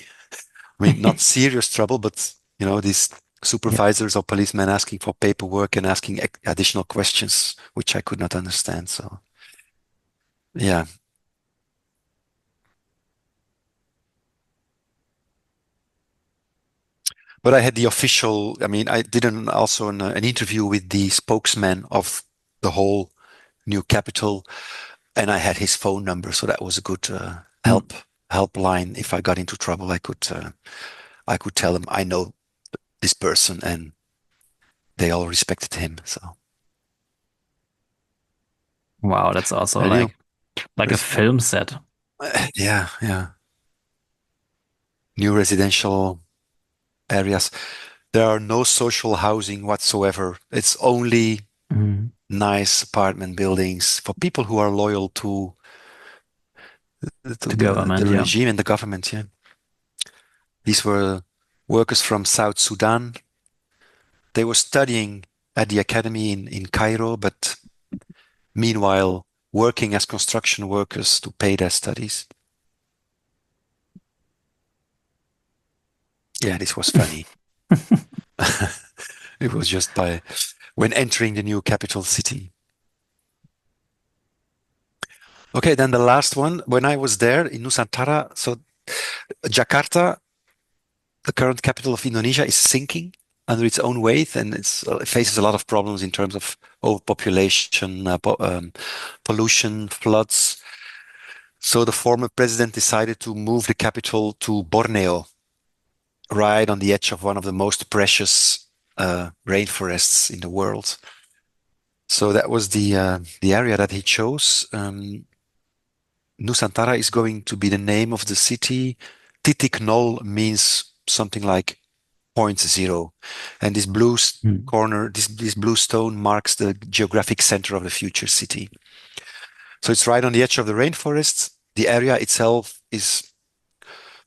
I mean, not serious trouble, but these Yeah. supervisors or policemen asking for paperwork and asking additional questions, which I could not understand. So, yeah. But I had the official, I mean, I did an interview with the spokesman of the whole new capital, and I had his phone number, so that was a good Mm. helpline. If I got into trouble, I could tell him I know this person, and they all respected him. So, Wow, that's also and like a it's, film set. yeah, yeah, new residential areas. There are no social housing whatsoever. It's only Mm. nice apartment buildings for people who are loyal to The the government, yeah. regime and the government. Yeah, these were workers from South Sudan. They were studying at the academy in Cairo, but meanwhile working as construction workers to pay their studies. Yeah, this was funny. It was just by when entering the new capital city. Okay, then the last one. When I was there in Nusantara, so Jakarta, the current capital of Indonesia, is sinking under its own weight, and it faces a lot of problems in terms of overpopulation, pollution, floods. So the former president decided to move the capital to Borneo, right on the edge of one of the most precious rainforests in the world. So that was the area that he chose. Nusantara is going to be the name of the city. Titik Nol means something like point zero, and this Mm. corner, this blue stone marks the geographic center of the future city. So it's right on the edge of the rainforest. The area itself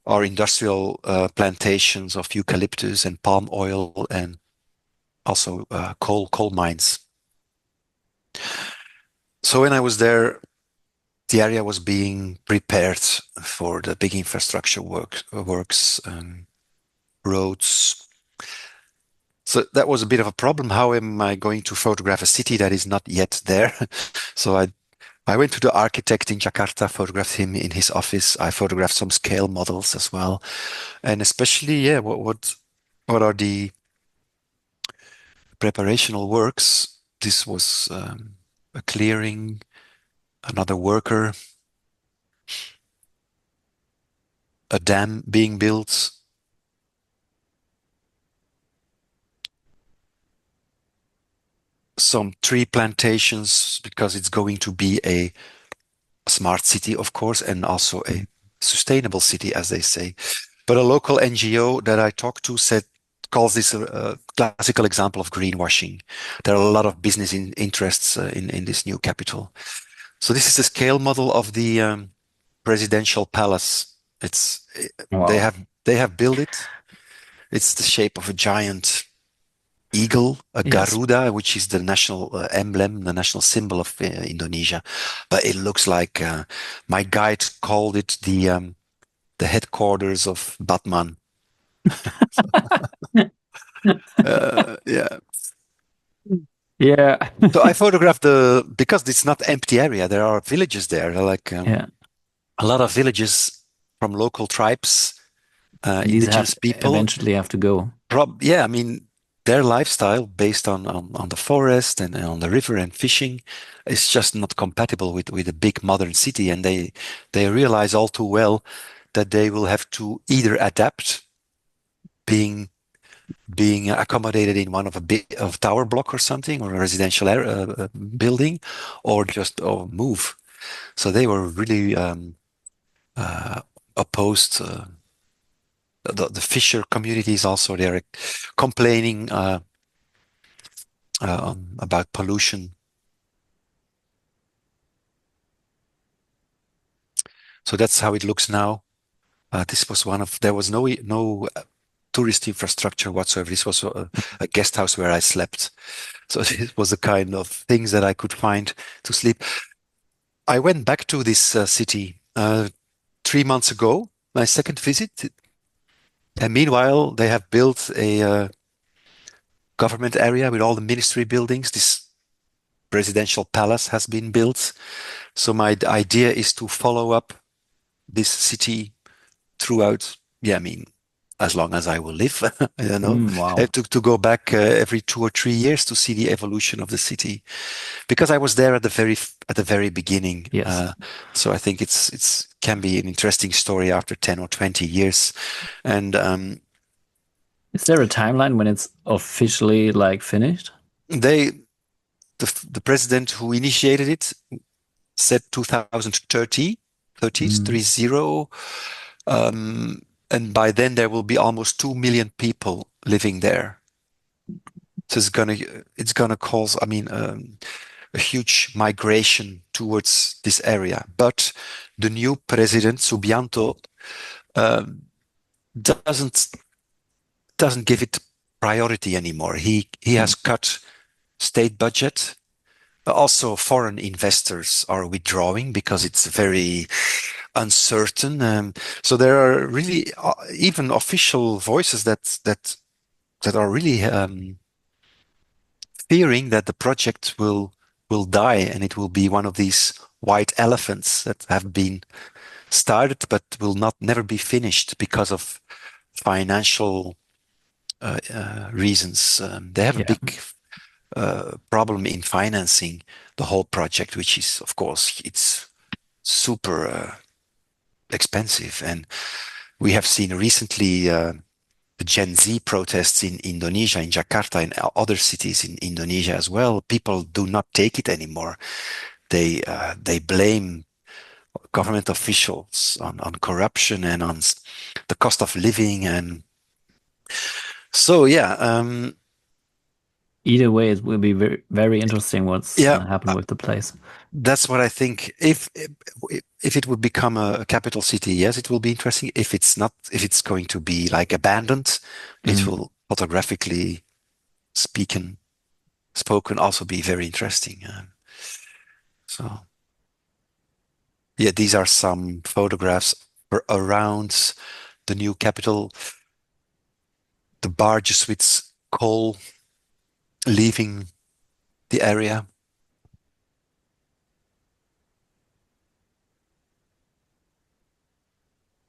are industrial plantations of eucalyptus and palm oil, and also coal mines. So when I was there, the area was being prepared for the big infrastructure works, roads. So that was a bit of a problem. How am I going to photograph a city that is not yet there? So I went to the architect in Jakarta, photographed him in his office. I photographed some scale models as well, and especially, yeah, what are the preparational works? This was a clearing, another worker, a dam being built, some tree plantations because it's going to be a smart city, of course, and also a sustainable city, as they say. But a local NGO that I talked to said calls this a classical example of greenwashing. There are a lot of business interests in this new capital. So this is the scale model of the presidential palace. It's they Wow. have they have built it. It's the shape of a giant eagle, a Yes. Garuda, which is the national emblem, the national symbol of Indonesia. But it looks like my guide called it the headquarters of Batman. Yeah. Yeah. So I photographed because it's not empty area. There are villages there, like Yeah. a lot of villages from local tribes, And these have indigenous people. eventually have to go. Yeah, I mean, their lifestyle based on the forest and on the river and fishing is just not compatible with a big modern city. And they realize all too well that they will have to either adapt being being accommodated in one of a big of tower block or something or a residential building or just move. So they were really uh, opposed. The fisher communities also they're complaining about pollution. So that's how it looks now. This was one of there was no tourist infrastructure whatsoever. This was a guest house where I slept. So it was the kind of things that I could find to sleep. I went back to this city 3 months ago, my second visit, and meanwhile they have built a government area with all the ministry buildings. This presidential palace has been built. So my idea is to follow up this city throughout. Yeah, I mean, as long as I will live, I don't know. I have Wow. to go back every 2 or 3 years to see the evolution of the city because I was there at the very beginning. Yes. So I think it's can be an interesting story after 10 or 20 years, and Is there a timeline when it's officially like finished? they the president who initiated it said 2030, 30s, Mm. 30. Um, and by then there will be almost 2 million people living there. So it's gonna cause, I mean, a huge migration towards this area. But the new president Subianto um, doesn't doesn't give it priority anymore. He Mm. has cut state budget. Also, foreign investors are withdrawing because it's very uncertain. So there are really even official voices that are really fearing that the project will die and it will be one of these white elephants that have been started but will not never be finished because of financial reasons. They have a Yeah. big problem in financing the whole project, which is, of course, it's super expensive. And we have seen recently the Gen Z protests in Indonesia, in Jakarta, and other cities in Indonesia as well. People do not take it anymore. They blame government officials on corruption and on the cost of living, and so yeah, Either way, it will be very, very interesting what's yeah. happened with the place. That's what I think. If it would become a capital city, yes, it will be interesting. If it's not, if it's going to be like abandoned, it Mm. will photographically speaking spoken also be very interesting. So yeah, these are some photographs around the new capital. The barges with coal leaving the area.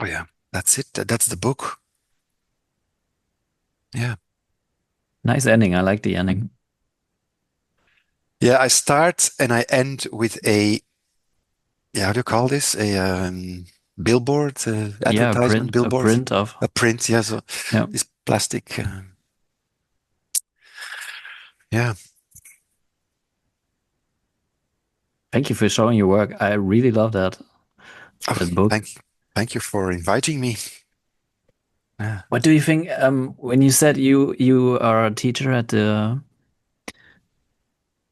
Oh yeah, that's it. That's the book. Yeah. Nice ending. I like the ending. Yeah, I start and I end with a, yeah, how do you call this? A billboard, Yeah, advertisement a billboard, print of. a print. Yeah, so Yeah. this plastic. Yeah, Thank you for showing your work. I really love Oh, that book. thank you for inviting me. Yeah. What do you think, when you said you are a teacher at the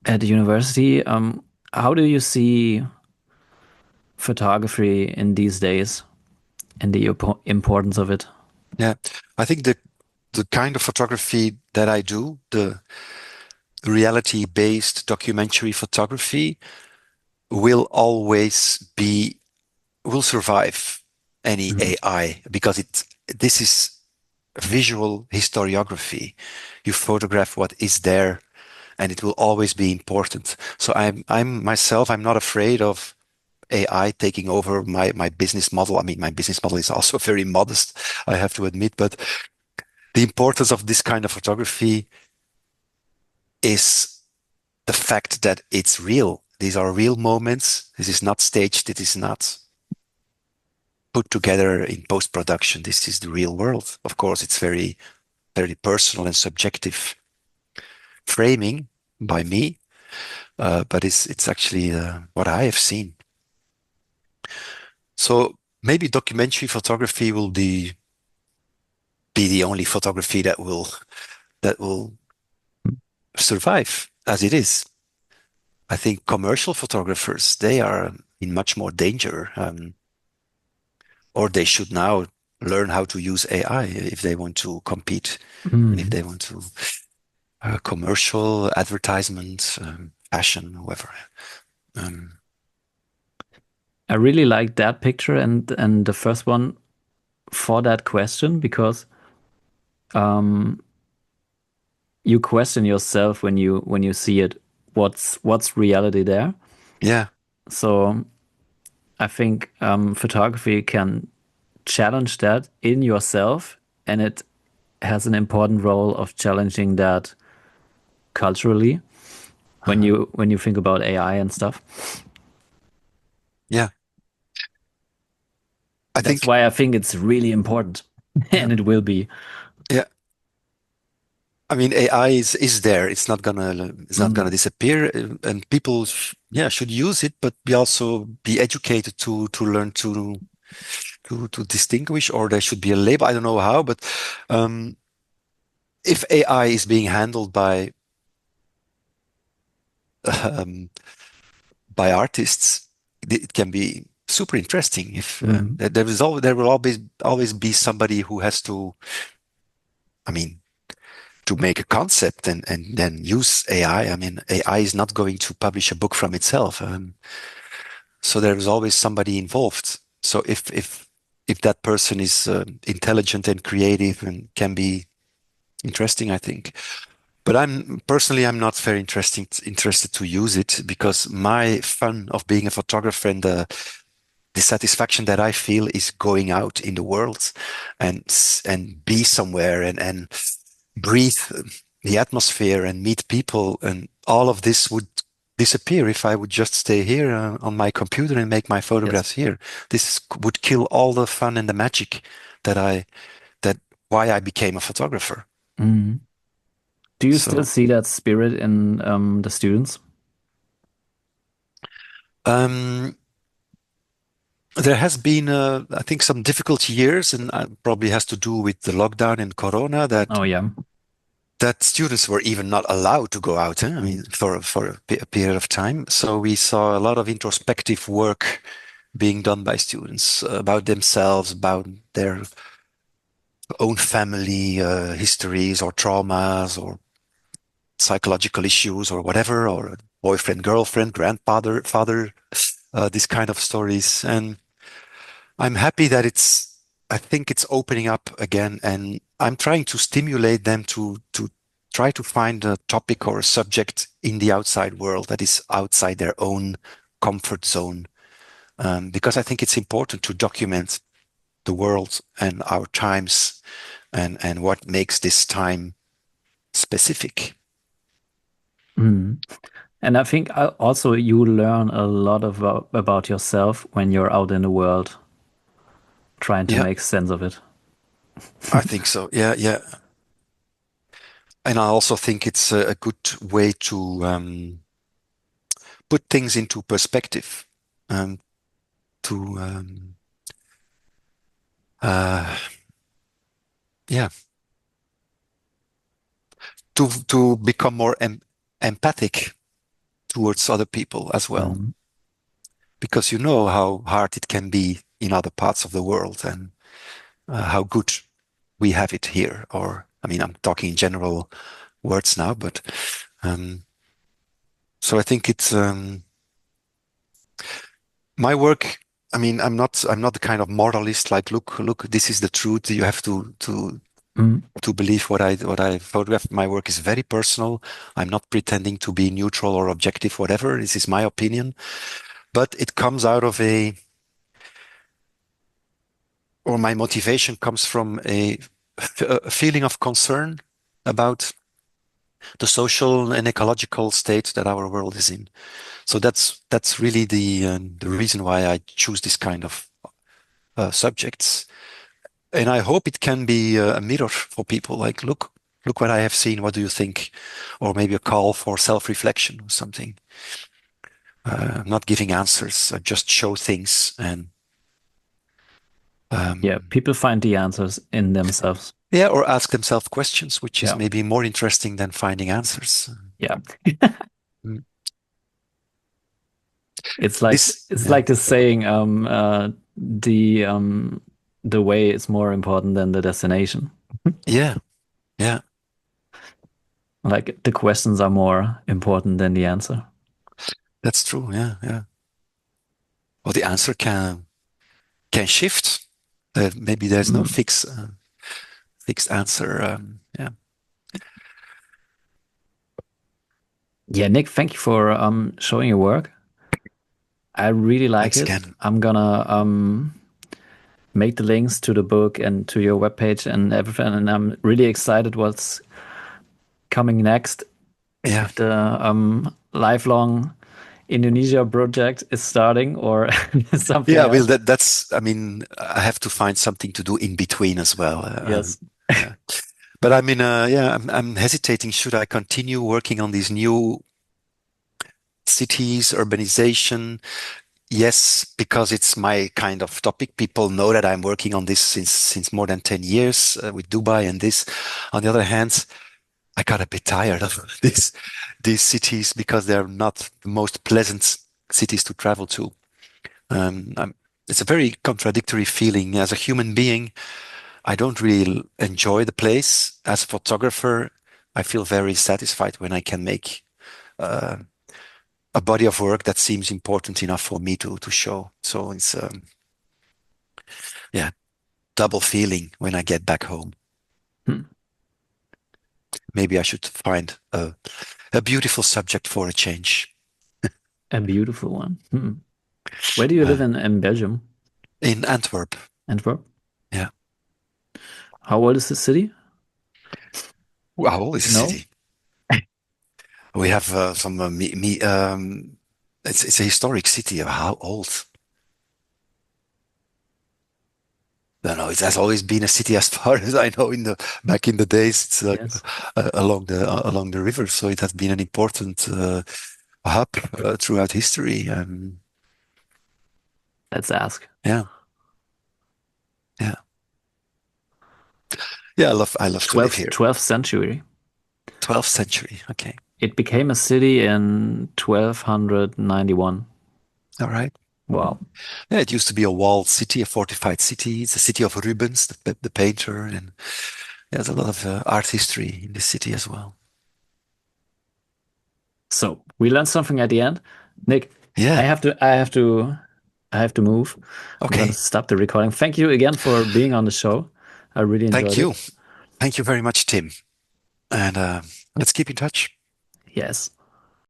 university, how do you see photography in these days and the importance of it? Yeah. I think the kind of photography that I do, the reality-based documentary photography, will always be will survive any Mhm. AI because this is visual historiography. You photograph what is there and it will always be important. So I'm myself, I'm not afraid of AI taking over my business model. I mean, my business model is also very modest, I have to admit, but the importance of this kind of photography is the fact that it's real. These are real moments. This is not staged. It is not put together in post-production. This is the real world. Of course, it's very personal and subjective framing by me, but it's actually what I have seen. So maybe documentary photography will be the only photography that will survive as it is. I think commercial photographers, they are in much more danger, or they should now learn how to use AI if they want to compete and if Mm. they want to commercial advertisement, fashion, whoever. Um, I really like that picture and the first one for that question because um, you question yourself when you see it. What's reality there? yeah, So I think photography can challenge that in yourself, and it has an important role of challenging that culturally uh, when you think about AI and stuff. yeah. I That's think, why I think it's really important, yeah, and it will be. yeah. I mean, AI is there. It's not gonna Mm. disappear, and people, yeah, should use it, but be also be educated to learn to distinguish, or there should be a label. I don't know how, but um, if AI is being handled um, by artists, it can be super interesting. If Mm. there will always be somebody who has to, I mean, to make a concept and then use AI. I mean, AI is not going to publish a book from itself, so there is always somebody involved. So if that person is intelligent and creative and can be interesting, I think. But I'm not very interested to use it because my fun of being a photographer and the satisfaction that I feel is going out in the world and be somewhere and breathe the atmosphere and meet people, and all of this would disappear if I would just stay here on my computer and make my Yes. photographs here. This would kill all the fun and the magic that I that why I became a photographer. Mm. Do you still So see that spirit in the students? um, there has been, I think, some difficult years, and probably has to do with the lockdown and Corona Oh yeah. that students were even not allowed to go out. I mean, for a period of time. So we saw a lot of introspective work being done by students about themselves, about their own family histories or traumas or psychological issues or whatever, or boyfriend, girlfriend, grandfather, father, these kind of stories. And I'm happy that I think it's opening up again, and I'm trying to stimulate them to try to find a topic or a subject in the outside world that is outside their own comfort zone, because I think it's important to document the world and our times and what makes this time specific. Mm. And I think also you learn a lot about yourself when you're out in the world trying to Yeah, make sense of it. I think so. Yeah, yeah. And I also think it's a good way put things into perspective, um, to uh, yeah, to become more empathic towards other people as well, Mm. because you know how hard it can be in other parts of the world, and how good we have it here. Or, I mean, I'm talking in general words now, but um, so I think it's my work. I mean, I'm not the kind of moralist like, look, this is the truth. You have Mm. to believe what I photograph. My work is very personal. I'm not pretending to be neutral or objective, whatever. This is my opinion, but it comes out of or my motivation comes from a feeling of concern about the social and ecological state that our world is in. So that's really the reason why I choose this kind of subjects, and I hope it can be a mirror for people. Like, look what I have seen. What do you think? Or maybe a call for self-reflection or something. Not giving answers, just show things and Yeah, um, people find the answers in themselves. yeah, or ask themselves questions, which is Yeah, maybe more interesting than finding answers. yeah. Mm. It's like This, yeah, the saying, the way is more important than the destination. yeah, yeah, Like the questions are more important than the answer. that's true. Yeah, yeah. Well, the answer can shift. Maybe there's no Mm. fixed answer. Yeah. Yeah, Nick, thank you for showing your work. I really like Thanks it. again. I'm gonna make the links to the book and to your webpage and everything, and I'm really excited what's coming next Yeah. if the lifelong Indonesia project is starting or something Yeah. Well, else. that's, I mean, I have to find something to do in between as well. Yes. Yeah. But I mean, yeah, I'm hesitating. Should I continue working on these new cities, urbanization? Yes, because it's my kind of topic. People know that I'm working on this since more than 10 years with Dubai and this. On the other hand, I got a bit tired of these cities because they're not the most pleasant cities to travel to. I'm, it's a very contradictory feeling. As a human being, I don't really enjoy the place. As a photographer, I feel very satisfied when I can make uh, a body of work that seems important enough for me to show. So it's yeah, double feeling when I get back home. Hmm. Maybe I should find a beautiful subject for a change. A beautiful one. Hmm. Where do you live Uh, in Belgium? in Antwerp. Antwerp? Yeah. How old is the city? How old Do is you the know? city? We have some it's a historic city. How old? No, no, it has always been a city as far as I know. In the back in the days, it's Yes. along the river, so it has been an important hub throughout history. Let's ask. Yeah, yeah, yeah. I love to live 12th, here. 12th century. 12th century. Okay, It became a city in 1291. all right. Wow. Yeah, it used to be a walled city, a fortified city. It's a city of Rubens, the painter, and there's a lot of art history in this city as well. So we learned something at the end. Nick, I Yeah. have to, I have to, I have to move. I'm gonna Okay. stop the recording. Thank you again for being on the show. I really Thank enjoyed it. you. Thank you very much, Tim. And let's keep in touch. Yes.